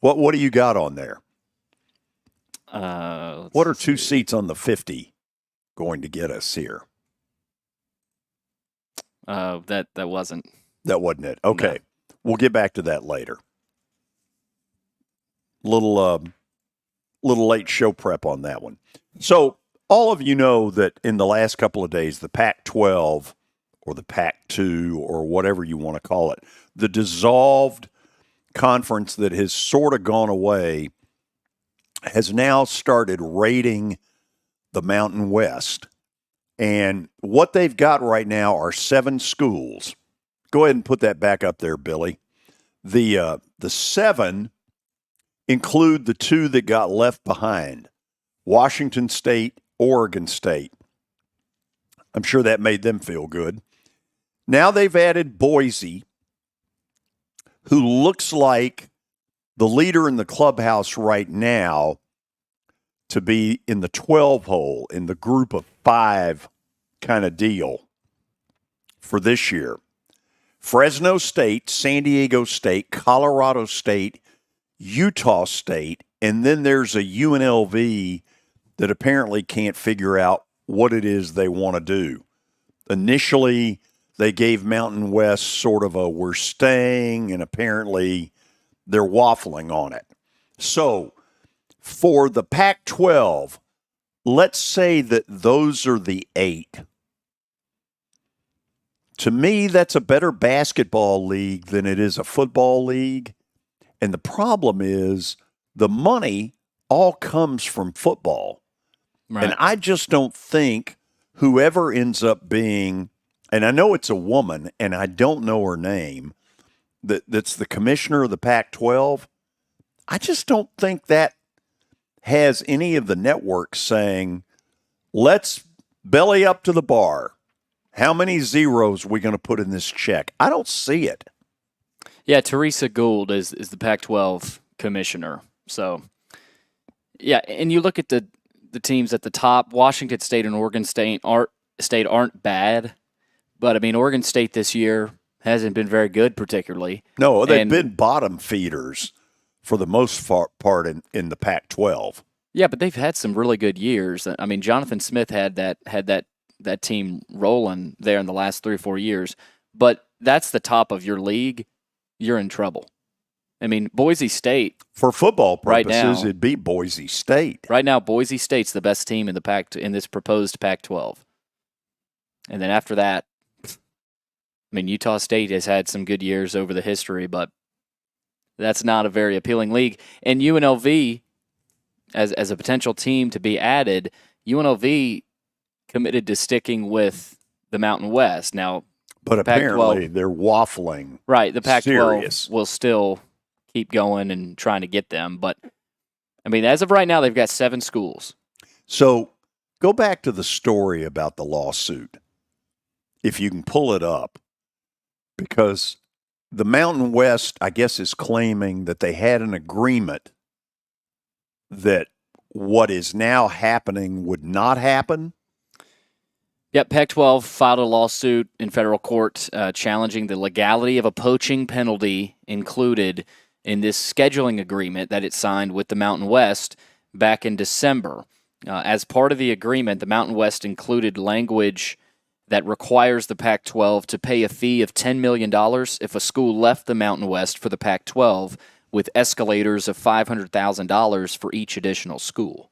What do you got on there? What are 2 seats on the 50 going to get us here? That wasn't. That wasn't it. Okay. No. We'll get back to that later. Little late show prep on that one. So all of you know that in the last couple of days, the Pac-12 or the Pac-2 or whatever you want to call it, the dissolved conference that has sort of gone away has now started raiding the Mountain West. And what they've got right now are 7 schools. Go ahead and put that back up there, Billy. The 7 include the 2 that got left behind, Washington State, Oregon State. I'm sure that made them feel good. Now they've added Boise, who looks like the leader in the clubhouse right now to be in the 12 hole, in the group of 5 kind of deal for this year. Fresno State, San Diego State, Colorado State, Utah State, and then there's a UNLV that apparently can't figure out what it is they want to do. Initially, they gave Mountain West sort of a we're staying, and apparently they're waffling on it. So for the Pac-12, let's say that those are the 8. To me, that's a better basketball league than it is a football league. And the problem is the money all comes from football. Right. And I just don't think whoever ends up being, and I know it's a woman, and I don't know her name, that's the commissioner of the Pac-12, I just don't think that has any of the networks saying, let's belly up to the bar. How many zeros are we going to put in this check? I don't see it. Yeah, Teresa Gould is the Pac-12 commissioner. So, yeah, and you look at the teams at the top. Washington State and Oregon State aren't bad, but I mean Oregon State this year hasn't been very good, particularly. No, they've been bottom feeders for the most part in the Pac-12. Yeah, but they've had some really good years. I mean, Jonathan Smith had that team rolling there in the last 3 or 4 years. But that's the top of your league. You're in trouble. I mean, Boise State. For football purposes, right now, it'd be Boise State. Right now, Boise State's the best team in this proposed Pac-12. And then after that, I mean, Utah State has had some good years over the history, but that's not a very appealing league. And UNLV, as a potential team to be added, UNLV committed to sticking with the Mountain West. Now, but apparently they're waffling. Right, the Pac-12 serious. Will still keep going and trying to get them. But, I mean, as of right now, they've got 7 schools. So go back to the story about the lawsuit, if you can pull it up, because the Mountain West, I guess, is claiming that they had an agreement that what is now happening would not happen. Yep, Pac-12 filed a lawsuit in federal court challenging the legality of a poaching penalty included in this scheduling agreement that it signed with the Mountain West back in December. As part of the agreement, the Mountain West included language that requires the Pac-12 to pay a fee of $10 million if a school left the Mountain West for the Pac-12 with escalators of $500,000 for each additional school.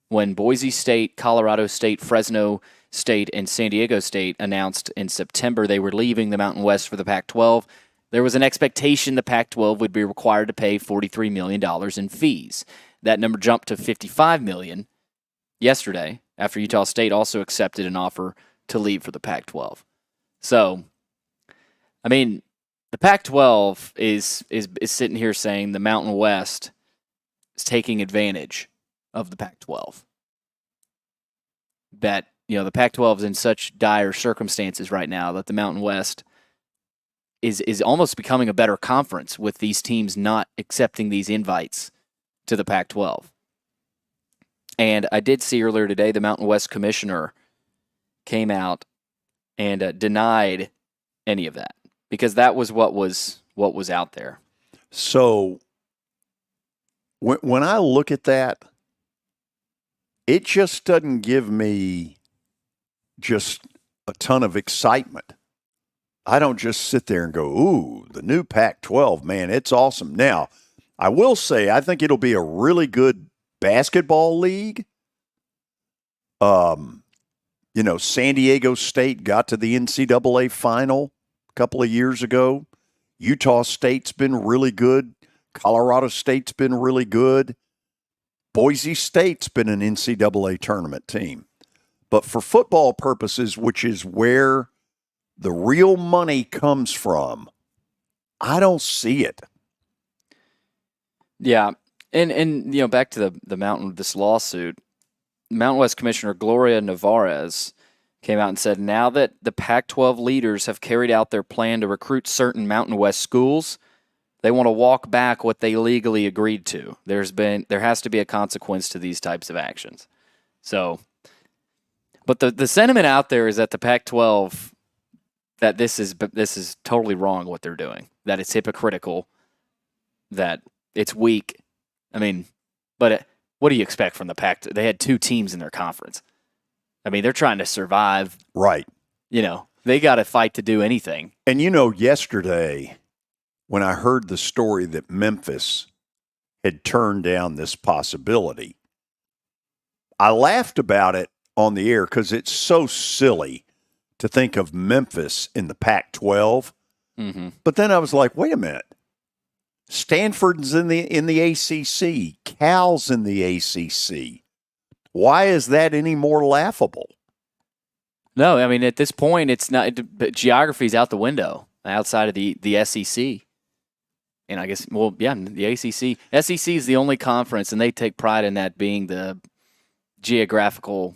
When Boise State, Colorado State, Fresno State, and San Diego State announced in September they were leaving the Mountain West for the Pac-12, there was an expectation the Pac-12 would be required to pay $43 million in fees. That number jumped to $55 million yesterday after Utah State also accepted an offer to leave for the Pac-12. So, I mean, the Pac-12 is sitting here saying the Mountain West is taking advantage of the Pac-12. That, you know, the Pac-12 is in such dire circumstances right now that the Mountain West is almost becoming a better conference with these teams not accepting these invites to the Pac-12. And I did see earlier today the Mountain West commissioner came out and denied any of that because that was what was out there. So when I look at that, it just doesn't give me just a ton of excitement. I don't just sit there and go, ooh, the new Pac-12, man, it's awesome. Now, I will say I think it'll be a really good basketball league. San Diego State got to the NCAA final a couple of years ago. Utah State's been really good. Colorado State's been really good. Boise State's been an NCAA tournament team. But for football purposes, which is where the real money comes from, I don't see it. Yeah. And back to this lawsuit, Mountain West Commissioner Gloria Nevarez came out and said, now that the Pac-12 leaders have carried out their plan to recruit certain Mountain West schools, they want to walk back what they legally agreed to. There has to be a consequence to these types of actions. So, but the sentiment out there is that the Pac-12, that this is totally wrong what they're doing, that it's hypocritical, that it's weak. I mean, but what do you expect from the Pac? They had 2 teams in their conference. I mean, they're trying to survive. Right. They got to fight to do anything. And yesterday, when I heard the story that Memphis had turned down this possibility, I laughed about it on the air because it's so silly to think of Memphis in the Pac-12. Mm-hmm. But then I was like, wait a minute. Stanford's in the ACC. Cal's in the ACC. Why is that any more laughable? No, I mean, at this point, it's not. Geography's out the window outside of the SEC. And I guess, the ACC. SEC is the only conference, and they take pride in that being the geographical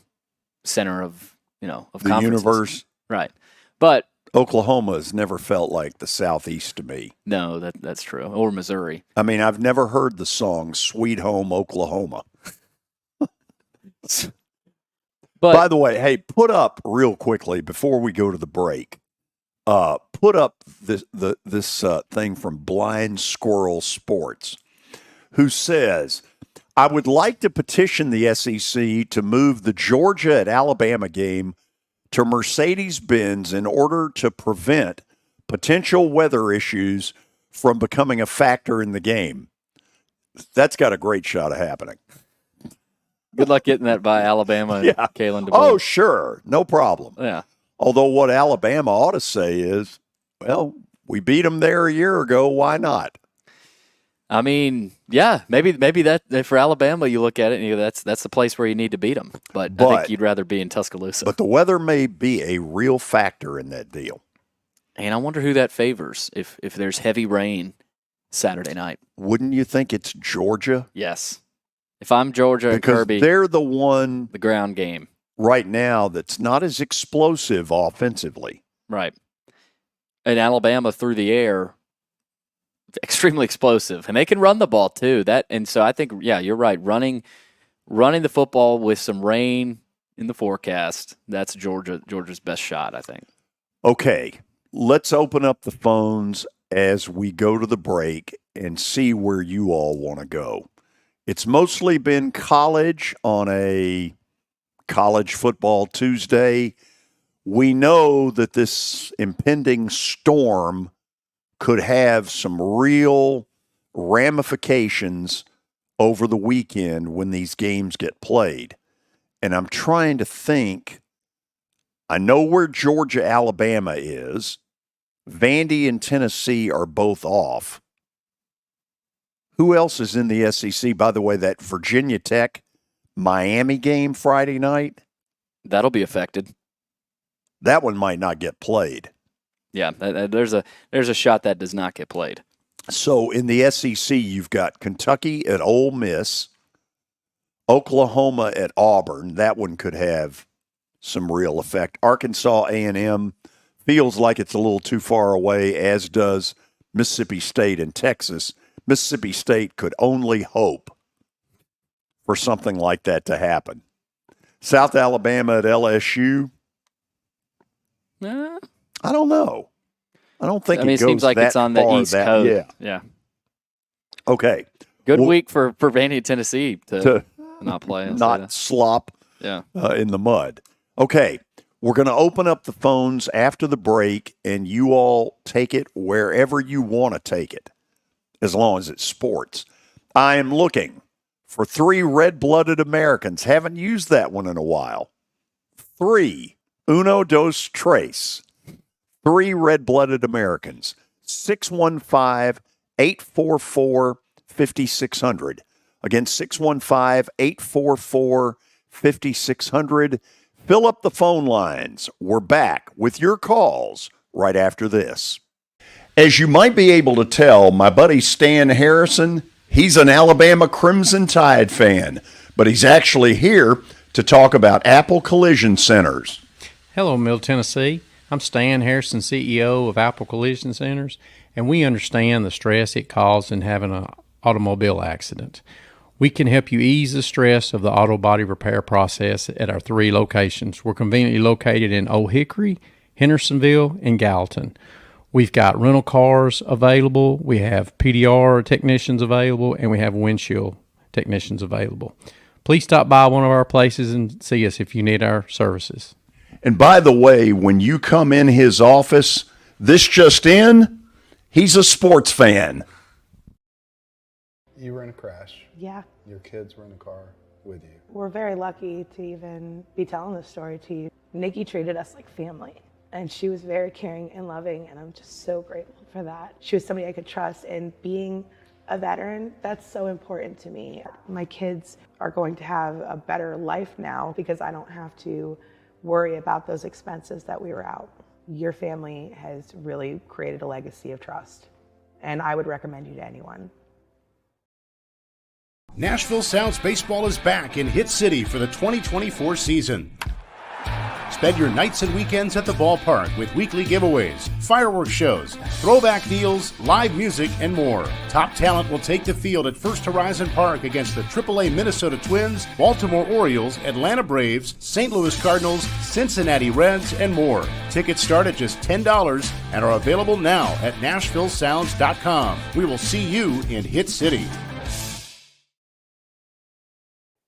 center of the conferences. universe. Right. But Oklahoma has never felt like the Southeast to me. No, that's true. Or Missouri. I mean, I've never heard the song Sweet Home Oklahoma. But, by the way, hey, put up real quickly before we go to the break. Put up this thing from Blind Squirrel Sports, who says, I would like to petition the SEC to move the Georgia at Alabama game to Mercedes-Benz in order to prevent potential weather issues from becoming a factor in the game. That's got a great shot of happening. Good luck getting that by Alabama and Kalen DeBoer. Oh, sure. No problem. Yeah. Although what Alabama ought to say is, well, we beat them there a year ago. Why not? I mean, yeah, maybe that for Alabama, you look at it and you go, that's the place where you need to beat them. But I think you'd rather be in Tuscaloosa. But the weather may be a real factor in that deal. And I wonder who that favors if there's heavy rain Saturday night. Wouldn't you think it's Georgia? Yes. If I'm Georgia and Kirby, they're the ground game right now that's not as explosive offensively. Right. And Alabama through the air, extremely explosive, and they can run the ball too. So I think, you're right. Running the football with some rain in the forecast, that's Georgia's best shot, I think. Okay, let's open up the phones as we go to the break and see where you all want to go. It's mostly been college on a College Football Tuesday. We know that this impending storm could have some real ramifications over the weekend when these games get played. And I'm trying to think, I know where Georgia, Alabama is. Vandy and Tennessee are both off. Who else is in the SEC? By the way, that Virginia Tech Miami game Friday night? That'll be affected. That one might not get played. Yeah, there's a shot that does not get played. So in the SEC, you've got Kentucky at Ole Miss, Oklahoma at Auburn. That one could have some real effect. Arkansas A&M feels like it's a little too far away, as does Mississippi State and Texas. Mississippi State could only hope for something like that to happen. South Alabama at LSU. I don't know. I don't think it goes seems like that it's on the far, East Coast. Yeah. Okay. Good week for Vandy, Tennessee to not play. Not slop in the mud. Okay, we're going to open up the phones after the break, and you all take it wherever you want to take it, as long as it's sports. I am looking for 3 red-blooded Americans. Haven't used that one in a while. 3, uno, dos, tres. 3 red-blooded Americans. 615-844-5600. Again, 615-844-5600. Fill up the phone lines. We're back with your calls right after this. As you might be able to tell, my buddy Stan Harrison, he's an Alabama Crimson Tide fan, but he's actually here to talk about Apple Collision Centers. Hello, Middle Tennessee. I'm Stan Harrison, CEO of Apple Collision Centers, and we understand the stress it causes in having an automobile accident. We can help you ease the stress of the auto body repair process at our 3 locations. We're conveniently located in Old Hickory, Hendersonville, and Gallatin. We've got rental cars available, we have PDR technicians available, and we have windshield technicians available. Please stop by one of our places and see us if you need our services. And by the way, when you come in his office, this just in, he's a sports fan. You were in a crash. Yeah. Your kids were in the car with you. We're very lucky to even be telling this story to you. Nikki treated us like family, and she was very caring and loving, and I'm just so grateful for that. She was somebody I could trust, and being a veteran, that's so important to me. My kids are going to have a better life now because I don't have to worry about those expenses that we were out. Your family has really created a legacy of trust, and I would recommend you to anyone. Nashville Sounds Baseball is back in Hit City for the 2024 season. Spend your nights and weekends at the ballpark with weekly giveaways, fireworks shows, throwback deals, live music, and more. Top talent will take the field at First Horizon Park against the AAA Minnesota Twins, Baltimore Orioles, Atlanta Braves, St. Louis Cardinals, Cincinnati Reds, and more. Tickets start at just $10 and are available now at NashvilleSounds.com. We will see you in Hit City.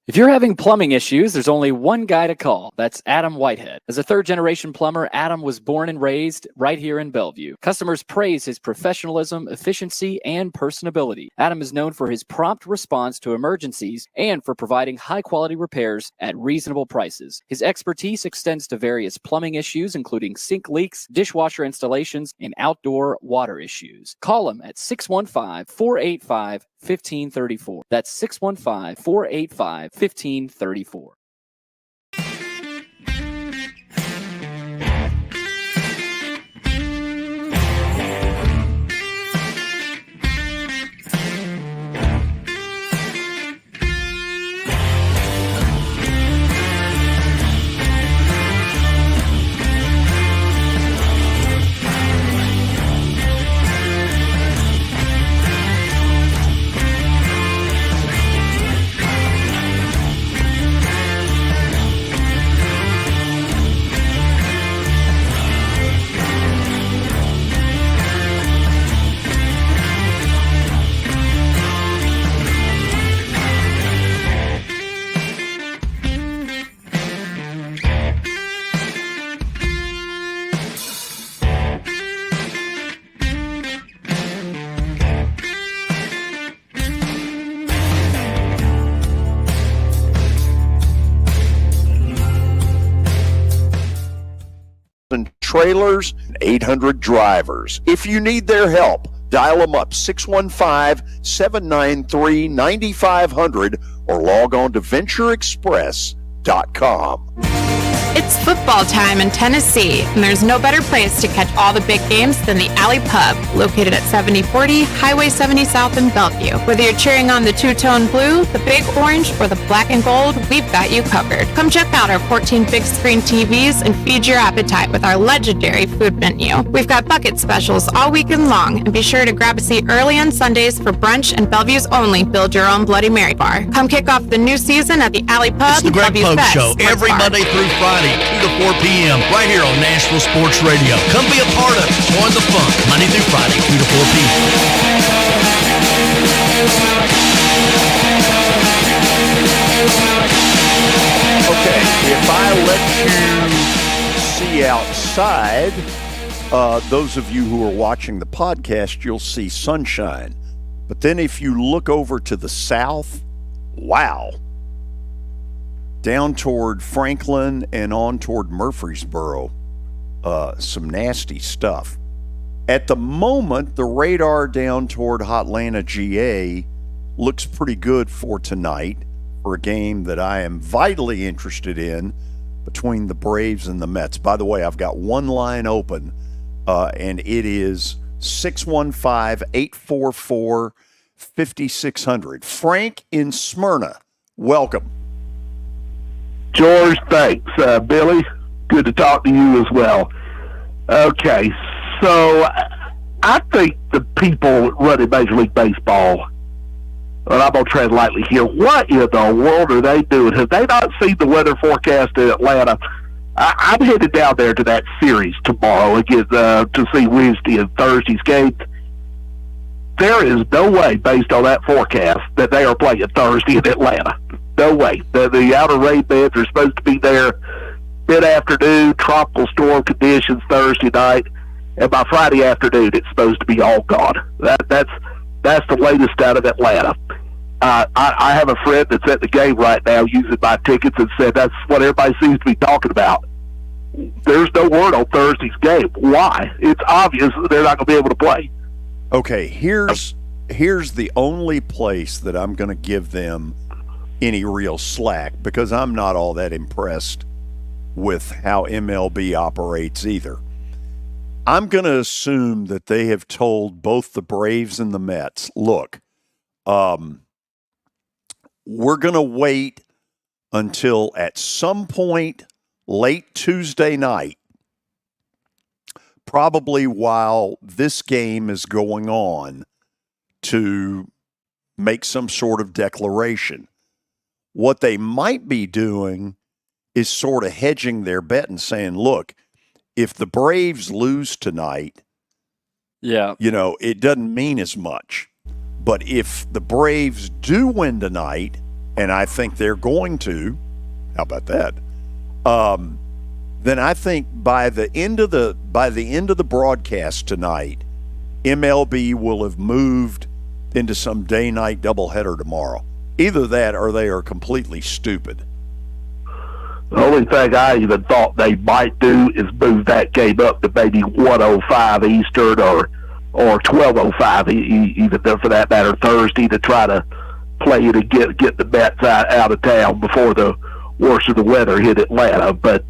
If you're having plumbing issues, there's only one guy to call. That's Adam Whitehead. As a third-generation plumber, Adam was born and raised right here in Bellevue. Customers praise his professionalism, efficiency, and personability. Adam is known for his prompt response to emergencies and for providing high-quality repairs at reasonable prices. His expertise extends to various plumbing issues, including sink leaks, dishwasher installations, and outdoor water issues. Call him at 615-485-1534. That's 615-485-1534. Trailers, and 800 drivers. If you need their help, dial them up 615-793-9500 or log on to ventureexpress.com. It's football time in Tennessee, and there's no better place to catch all the big games than the Alley Pub, located at 7040 Highway 70 South in Bellevue. Whether you're cheering on the two-tone blue, the big orange, or the black and gold, we've got you covered. Come check out our 14 big-screen TVs and feed your appetite with our legendary food menu. We've got bucket specials all weekend long, and be sure to grab a seat early on Sundays for brunch and Bellevue's only Build Your Own Bloody Mary bar. Come kick off the new season at the Alley Pub. It's the Greg Bellevue's Pogue best Show sports every bar. Monday through Friday, 2 to 4 p.m. right here on Nashville Sports Radio. Come be a part of it. Join the fun. Monday through Friday, 2 to 4 p.m. outside, those of you who are watching the podcast, you'll see sunshine. But then if you look over to the south, wow. Down toward Franklin and on toward Murfreesboro, some nasty stuff. At the moment, the radar down toward Hotlanta, GA looks pretty good for tonight for a game that I am vitally interested in between the Braves and the Mets. By the way, I've got one line open, and it is 615-844-5600. Frank in Smyrna, welcome. George, thanks. Billy, good to talk to you as well. Okay, so I think the people running Major League Baseball, and I'm going to tread lightly here, what in the world are they doing? Have they not seen the weather forecast in Atlanta? I'm headed down there to that series tomorrow again to see Wednesday and Thursday's games. There is no way, based on that forecast, that they are playing Thursday in Atlanta. No way. The outer rain bands are supposed to be there mid-afternoon, tropical storm conditions Thursday night, and by Friday afternoon it's supposed to be all gone. That's the latest out of Atlanta. I have a friend that's at the game right now using my tickets and said that's what everybody seems to be talking about. There's no word on Thursday's game. Why? It's obvious they're not going to be able to play. Okay, here's the only place that I'm going to give them any real slack, because I'm not all that impressed with how MLB operates either. I'm going to assume that they have told both the Braves and the Mets, look, we're going to wait until at some point late Tuesday night, probably while this game is going on, to make some sort of declaration. What they might be doing is sort of hedging their bet and saying, look, if the Braves lose tonight, it doesn't mean as much. But if the Braves do win tonight, and I think they're going to, how about that? Then I think by the end of the broadcast tonight, MLB will have moved into some day-night doubleheader tomorrow. Either that or they are completely stupid. The only thing I even thought they might do is move that game up to maybe 1:05 Eastern or 12:05, even for that matter, Thursday, to try to play it and get the Mets out of town before the worst of the weather hit Atlanta. But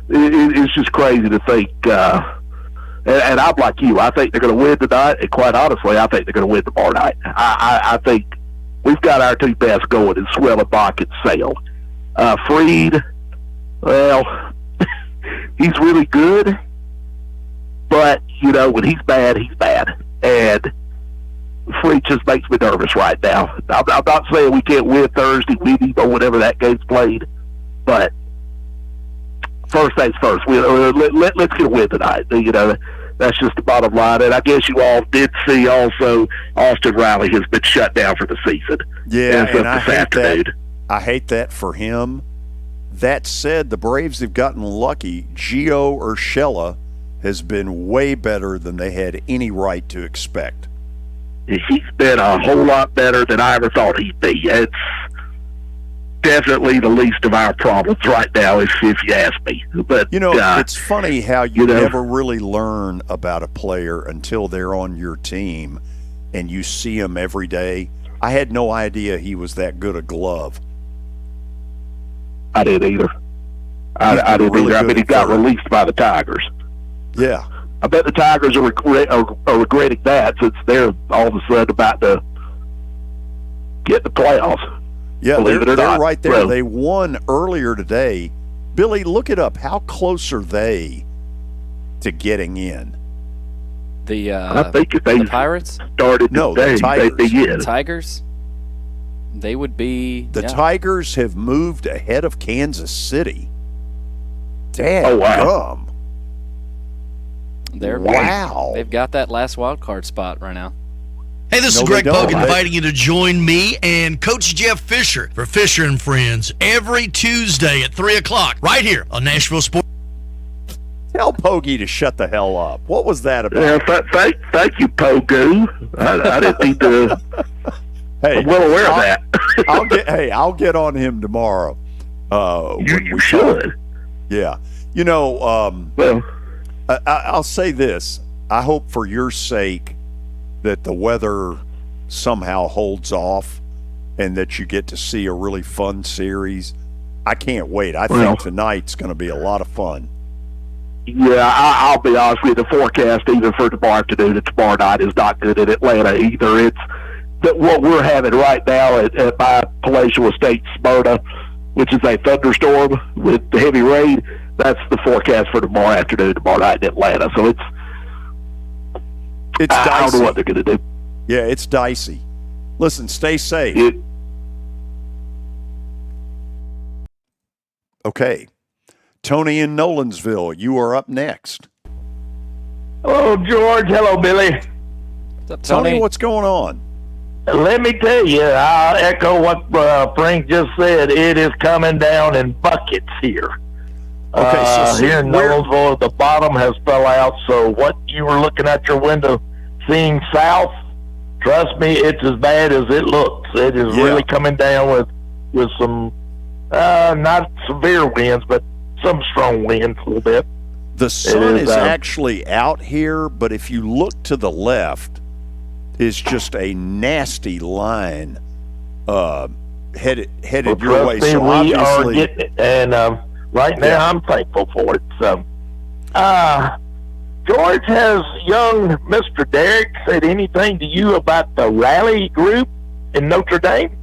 it's just crazy to think. And I'm like you. I think they're going to win tonight, and quite honestly, I think they're going to win tomorrow night. I think we've got our two best going in Swellenbach and Sale. Freed, well, he's really good, but, when he's bad, he's bad. And Freed just makes me nervous right now. I'm not saying we can't win Thursday, or whenever that game's played, but first things first, let's get a win tonight. That's just the bottom line. And I guess you all did see also Austin Riley has been shut down for the season. Yeah, and I hate that for him. That said, the Braves have gotten lucky. Gio Urshela has been way better than they had any right to expect. He's been a whole lot better than I ever thought he'd be. It's definitely the least of our problems right now, if you ask me. But it's funny how you never really learn about a player until they're on your team and you see him every day. I had no idea he was that good a glove. I didn't either. I didn't either. I mean, he got released by the Tigers. Yeah. I bet the Tigers are regretting that, since they're all of a sudden about to get the playoffs. Yeah, Believe it or they're not. right there. Well, They won earlier today. Billy, look it up. How close are they to getting in? I think if they the Pirates started today, the Tigers. they'd be in. Tigers, they would be. The Tigers have moved ahead of Kansas City. Dad, Oh, wow. They've got that last wild card spot right now. Hey, this is Greg Pogue inviting you to join me and Coach Jeff Fisher for Fisher and Friends every Tuesday at 3 o'clock right here on Nashville Sports. Tell Pogie to shut the hell up. What was that about? Yeah, thank you, Pogu. I didn't need to. Hey, I'm well aware of that. I'll get on him tomorrow. You should. Yeah. I'll say this. I hope for your sake that the weather somehow holds off and that you get to see a really fun series. I can't wait. I think tonight's going to be a lot of fun. Yeah, I'll be honest with you. The forecast, even for tomorrow afternoon and tomorrow night, is not good in Atlanta either. It's that what we're having right now at my palatial estate, Smyrna, which is a thunderstorm with the heavy rain. That's the forecast for tomorrow afternoon, tomorrow night in Atlanta. So it's dicey. I don't know what they're going to do. Yeah, it's dicey. Listen, stay safe. Okay. Tony in Nolensville, you are up next. Hello, George. Hello, Billy. What's up, Tony, what's going on? Let me tell you, I'll echo what Frank just said. It is coming down in buckets here. Okay, so here in Nolensville, the bottom has fell out. So what you were looking at your window, seeing south, trust me, it's as bad as it looks. It is really coming down with some not severe winds, but some strong winds a little bit. The sun is actually out here, but if you look to the left, is just a nasty line headed your way. So we are obviously, getting it, and right now I'm thankful for it. So, George, has young Mr. Derrick said anything to you about the rally group in Notre Dame?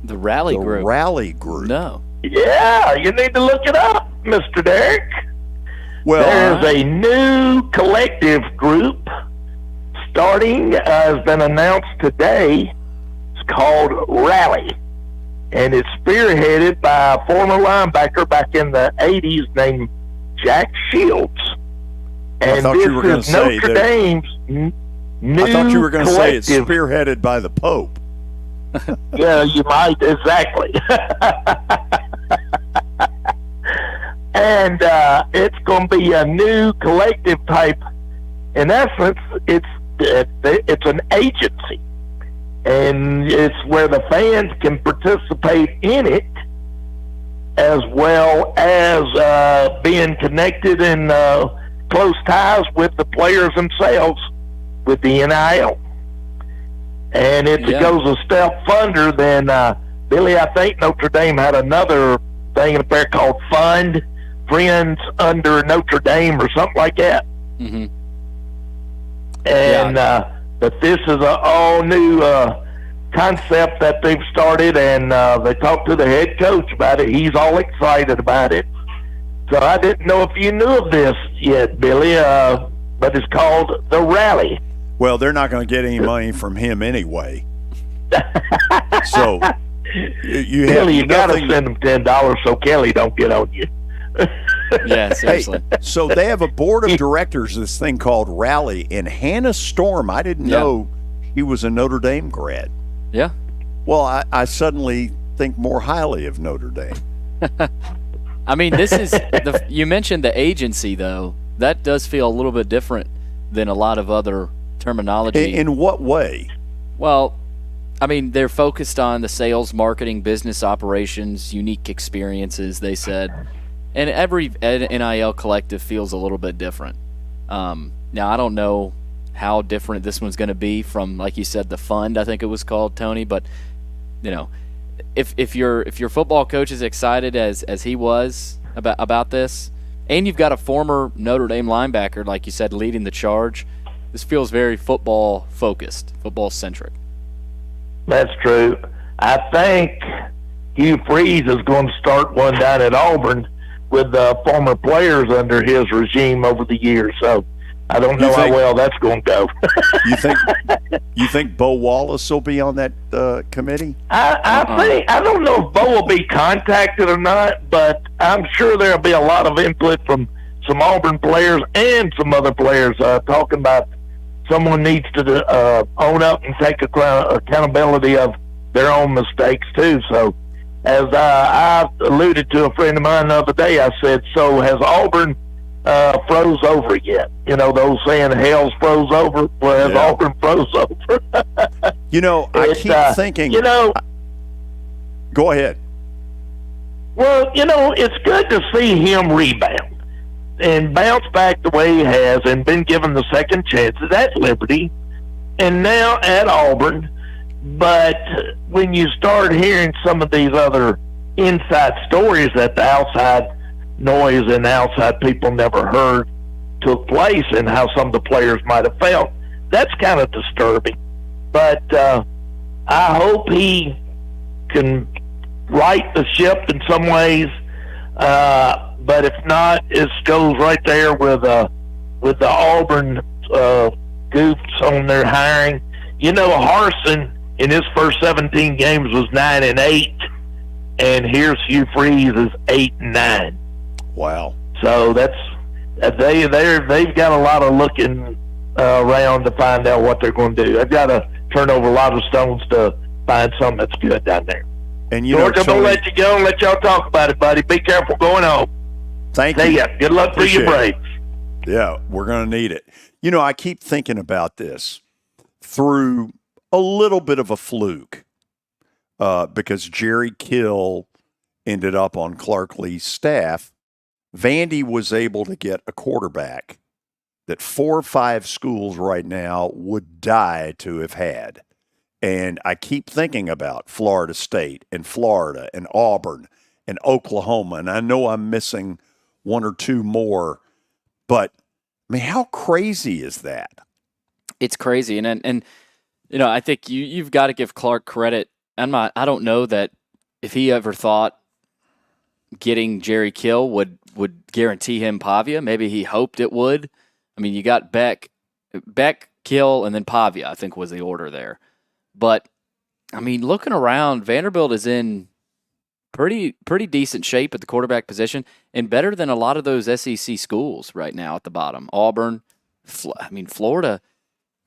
The rally group? Rally group? No. Yeah, you need to look it up, Mr. Derrick. Well, there's a new collective group starting, has been announced today. It's called Rally, and it's spearheaded by a former linebacker back in the 80s named Jack Shields. And I thought you were going to say Notre Dame's new I thought you were going to say it's collective. spearheaded by the Pope. Yeah, you might, exactly. And it's going to be a new collective type. In essence, it's an agency, and it's where the fans can participate in it, as well as being connected in close ties with the players themselves with the NIL. And it goes a step further than Billy. I think Notre Dame had another thing up there called Fund Friends Under Notre Dame or something like that. Mm-hmm. And but this is a all new concept that they've started, and they talked to the head coach about it. He's all excited about it. So I didn't know if you knew of this yet, Billy, but it's called the Rally. Well, they're not going to get any money from him anyway. So you Billy, you have got to nothing. send them $10 so Kelly don't get on you. Yeah, seriously. Hey, so they have a board of directors, this thing called Rally, and Hannah Storm, I didn't know he was a Notre Dame grad. Yeah. Well, I suddenly think more highly of Notre Dame. I mean, this is you mentioned the agency, though. That does feel a little bit different than a lot of other terminology. In what way? Well, I mean, they're focused on the sales, marketing, business operations, unique experiences, they said. And every NIL collective feels a little bit different. Now, I don't know how different this one's going to be from, like you said, the fund, I think it was called, Tony. But, you know, if your football coach is excited as he was about this, and you've got a former Notre Dame linebacker, like you said, leading the charge, this feels very football-focused, football-centric. That's true. I think Hugh Freeze is going to start one down at Auburn with former players under his regime over the years. So I don't know how well that's going to go. You think Bo Wallace will be on that committee? I don't know if Bo will be contacted or not, but I'm sure there'll be a lot of input from some Auburn players and some other players talking about someone needs to own up and take accountability of their own mistakes too. So as I alluded to a friend of mine the other day, I said, so has Auburn froze over yet? You know, those saying hell's froze over. Well, has Auburn froze over? You know, I keep thinking. You know, go ahead. Well, you know, it's good to see him rebound and bounce back the way he has and been given the second chances at Liberty and now at Auburn. But when you start hearing some of these other inside stories that the outside noise and outside people never heard took place and how some of the players might have felt, that's kind of disturbing. But I hope he can right the ship in some ways. But if not, it goes right there with the Auburn goofs on their hiring. You know, Harsin in his first 17 games was 9-8, and here's Hugh Freeze is 8-9. Wow! So that's they've got a lot of looking around to find out what they're going to do. They've got to turn over a lot of stones to find something that's good down there. And you George, know, I'm going to let you go and let y'all talk about it, buddy. Be careful going home. Thank you. See ya. Good luck for your Braves. Yeah, we're going to need it. You know, I keep thinking about this through a little bit of a fluke because Jerry Kill ended up on Clark Lee's staff. Vandy was able to get a quarterback that 4 or 5 schools right now would die to have had. And I keep thinking about Florida State and Florida and Auburn and Oklahoma. And I know I'm missing 1 or 2 more. But, I mean, how crazy is that? It's crazy. And you know, I think you've got to give Clark credit. I don't know that if he ever thought getting Jerry Kill would guarantee him Pavia. Maybe he hoped it would. I mean, you got Beck, Kill, and then Pavia, I think was the order there. But, I mean, looking around, Vanderbilt is in pretty decent shape at the quarterback position and better than a lot of those SEC schools right now at the bottom. Auburn, Florida,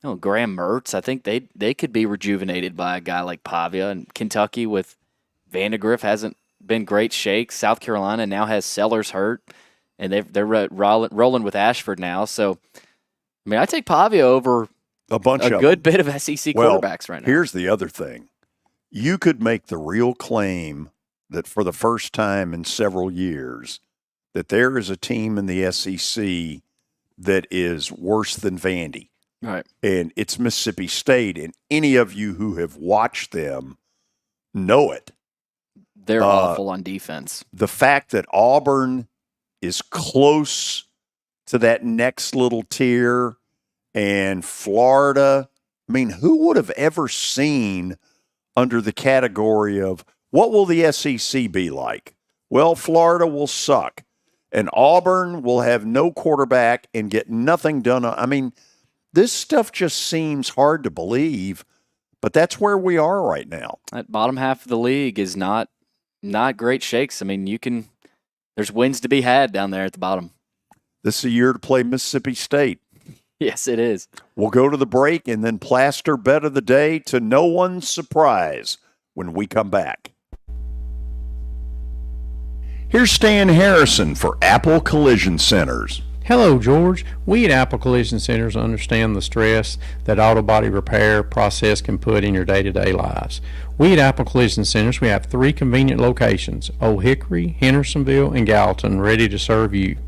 you know, Graham Mertz, I think they could be rejuvenated by a guy like Pavia. And Kentucky with Vandegrift hasn't been great shakes. South Carolina now has Sellers hurt, and they're rolling with Ashford now. So, I mean, I take Pavia over a good bit of SEC quarterbacks right now. Here's the other thing. You could make the real claim that for the first time in several years that there is a team in the SEC that is worse than Vandy. Right. And it's Mississippi State, and any of you who have watched them know it. They're awful on defense. The fact that Auburn is close to that next little tier, and Florida, I mean, who would have ever seen under the category of what will the SEC be like? Well, Florida will suck, and Auburn will have no quarterback and get nothing done. I mean, this stuff just seems hard to believe, but that's where we are right now. That bottom half of the league is not great shakes. I mean, there's wins to be had down there at the bottom. This is a year to play Mississippi State. Yes, it is. We'll go to the break and then plaster bet of the day to no one's surprise when we come back. Here's Stan Harrison for Apple Collision Centers. Hello, George. We at Apple Collision Centers understand the stress that auto body repair process can put in your day-to-day lives. We at Apple Collision Centers, we have 3 convenient locations, Old Hickory, Hendersonville, and Gallatin, ready to serve you.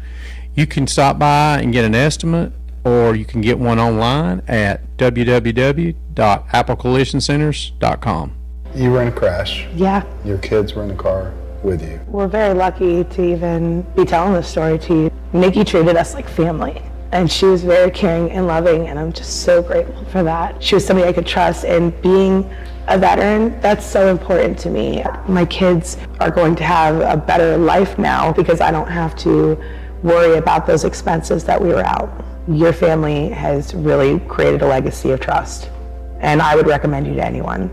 You can stop by and get an estimate, or you can get one online at www.applecollisioncenters.com. You were in a crash. Yeah. Your kids were in the car with you. We're very lucky to even be telling this story to you. Nikki treated us like family, and she was very caring and loving, and I'm just so grateful for that. She was somebody I could trust, and being a veteran, that's so important to me. My kids are going to have a better life now because I don't have to worry about those expenses that we were out. Your family has really created a legacy of trust, and I would recommend you to anyone.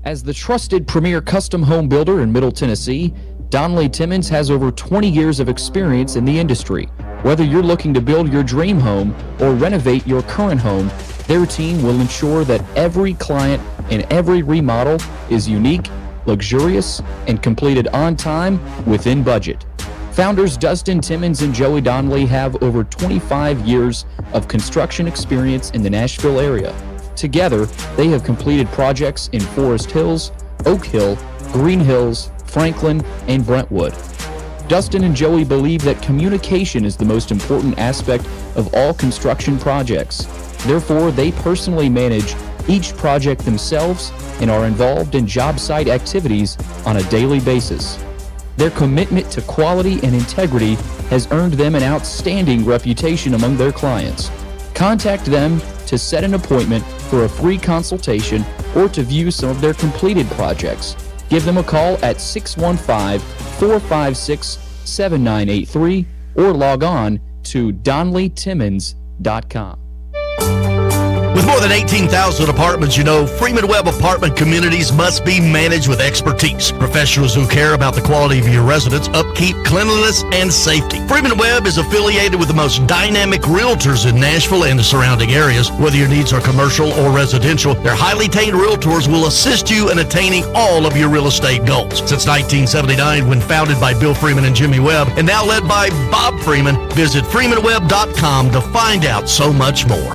As the trusted premier custom home builder in Middle Tennessee, Donnelly Timmons has over 20 years of experience in the industry. Whether you're looking to build your dream home or renovate your current home, their team will ensure that every client and every remodel is unique luxurious, and completed on time within budget. Founders Dustin Timmons and Joey Donnelly have over 25 years of construction experience in the Nashville area. Together, they have completed projects in Forest Hills, Oak Hill, Green Hills, Franklin, and Brentwood. Dustin and Joey believe that communication is the most important aspect of all construction projects. Therefore, they personally manage each project themselves and are involved in job site activities on a daily basis. Their commitment to quality and integrity has earned them an outstanding reputation among their clients. Contact them to set an appointment for a free consultation or to view some of their completed projects. Give them a call at 615-456-7983 or log on to DonnellyTimmons.com. With more than 18,000 apartments, Freeman Webb Apartment Communities must be managed with expertise. Professionals who care about the quality of your residence, upkeep, cleanliness, and safety. Freeman Webb is affiliated with the most dynamic realtors in Nashville and the surrounding areas. Whether your needs are commercial or residential, their highly trained realtors will assist you in attaining all of your real estate goals. Since 1979, when founded by Bill Freeman and Jimmy Webb, and now led by Bob Freeman, visit freemanwebb.com to find out so much more.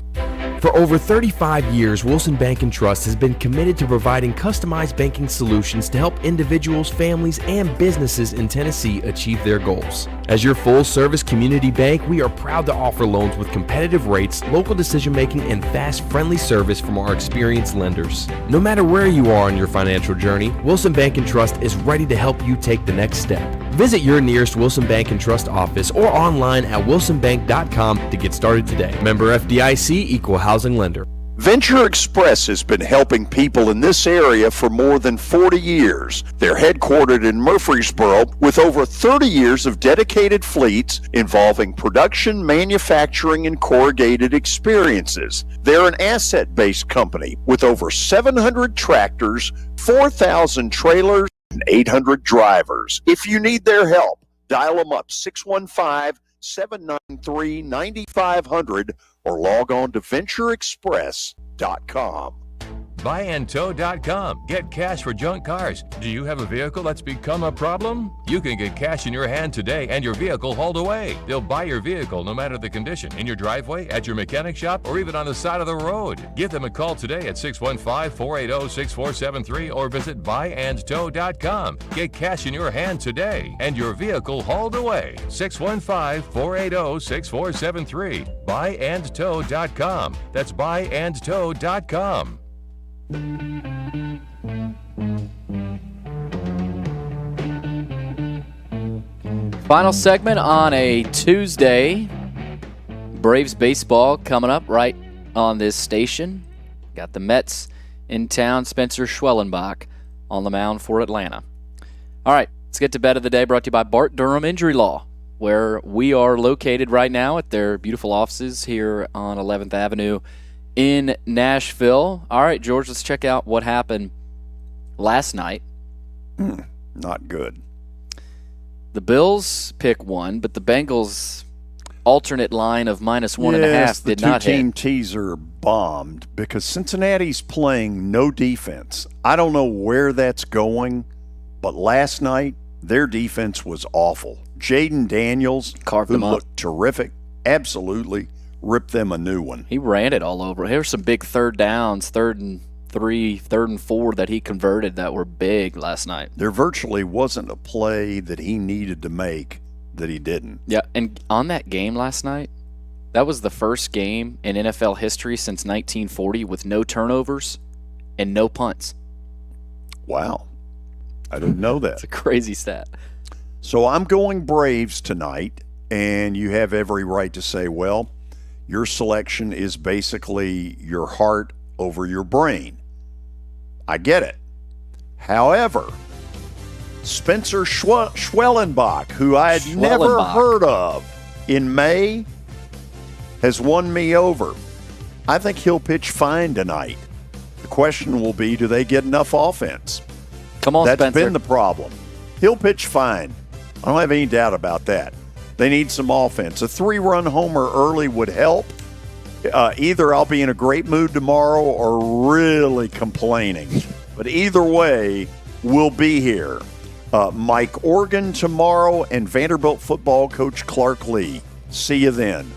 For over 35 years, Wilson Bank & Trust has been committed to providing customized banking solutions to help individuals, families, and businesses in Tennessee achieve their goals. As your full-service community bank, we are proud to offer loans with competitive rates, local decision-making, and fast, friendly service from our experienced lenders. No matter where you are on your financial journey, Wilson Bank & Trust is ready to help you take the next step. Visit your nearest Wilson Bank & Trust office or online at wilsonbank.com to get started today. Member FDIC, Equal Housing Lender. Venture Express has been helping people in this area for more than 40 years. They're headquartered in Murfreesboro with over 30 years of dedicated fleets involving production, manufacturing, and corrugated experiences. They're an asset-based company with over 700 tractors, 4,000 trailers, and 800 drivers. If you need their help, dial them up 615-793-9500 or log on to ventureexpress.com. Buyandtow.com. Get cash for junk cars. Do you have a vehicle that's become a problem? You can get cash in your hand today and your vehicle hauled away. They'll buy your vehicle no matter the condition, in your driveway, at your mechanic shop, or even on the side of the road. Give them a call today at 615-480-6473 or visit buyandtow.com. Get cash in your hand today and your vehicle hauled away. 615-480-6473. Buyandtow.com. That's buyandtow.com. Final segment on a Tuesday. Braves baseball coming up right on this station. Got the Mets in town. Spencer Schwellenbach on the mound for Atlanta. All right, let's get to bet of the day, brought to you by Bart Durham Injury Law, where we are located right now at their beautiful offices here on 11th Avenue in Nashville. All right, George, let's check out what happened last night. Not good. The Bills pick one, but the Bengals alternate line of -1.5 did not hit. The two-team teaser bombed because Cincinnati's playing no defense. I don't know where that's going, but last night their defense was awful. Jaden Daniels, carved who them up, looked terrific, absolutely ripped them a new one. He ran it all over. There were some big third downs, 3rd and 3, 3rd and 4 that he converted that were big last night. There virtually wasn't a play that he needed to make that he didn't. Yeah, and on that game last night, that was the first game in NFL history since 1940 with no turnovers and no punts. Wow. I didn't know that. It's a crazy stat. So I'm going Braves tonight, and you have every right to say, well, your selection is basically your heart over your brain. I get it. However, Spencer Schwellenbach, who I had never heard of in May, has won me over. I think he'll pitch fine tonight. The question will be, do they get enough offense? Come on, That's Spencer. been the problem. He'll pitch fine. I don't have any doubt about that. They need some offense. A 3-run homer early would help. Either I'll be in a great mood tomorrow or really complaining. But either way, will be here. Mike Organ tomorrow and Vanderbilt football coach Clark Lee. See you then.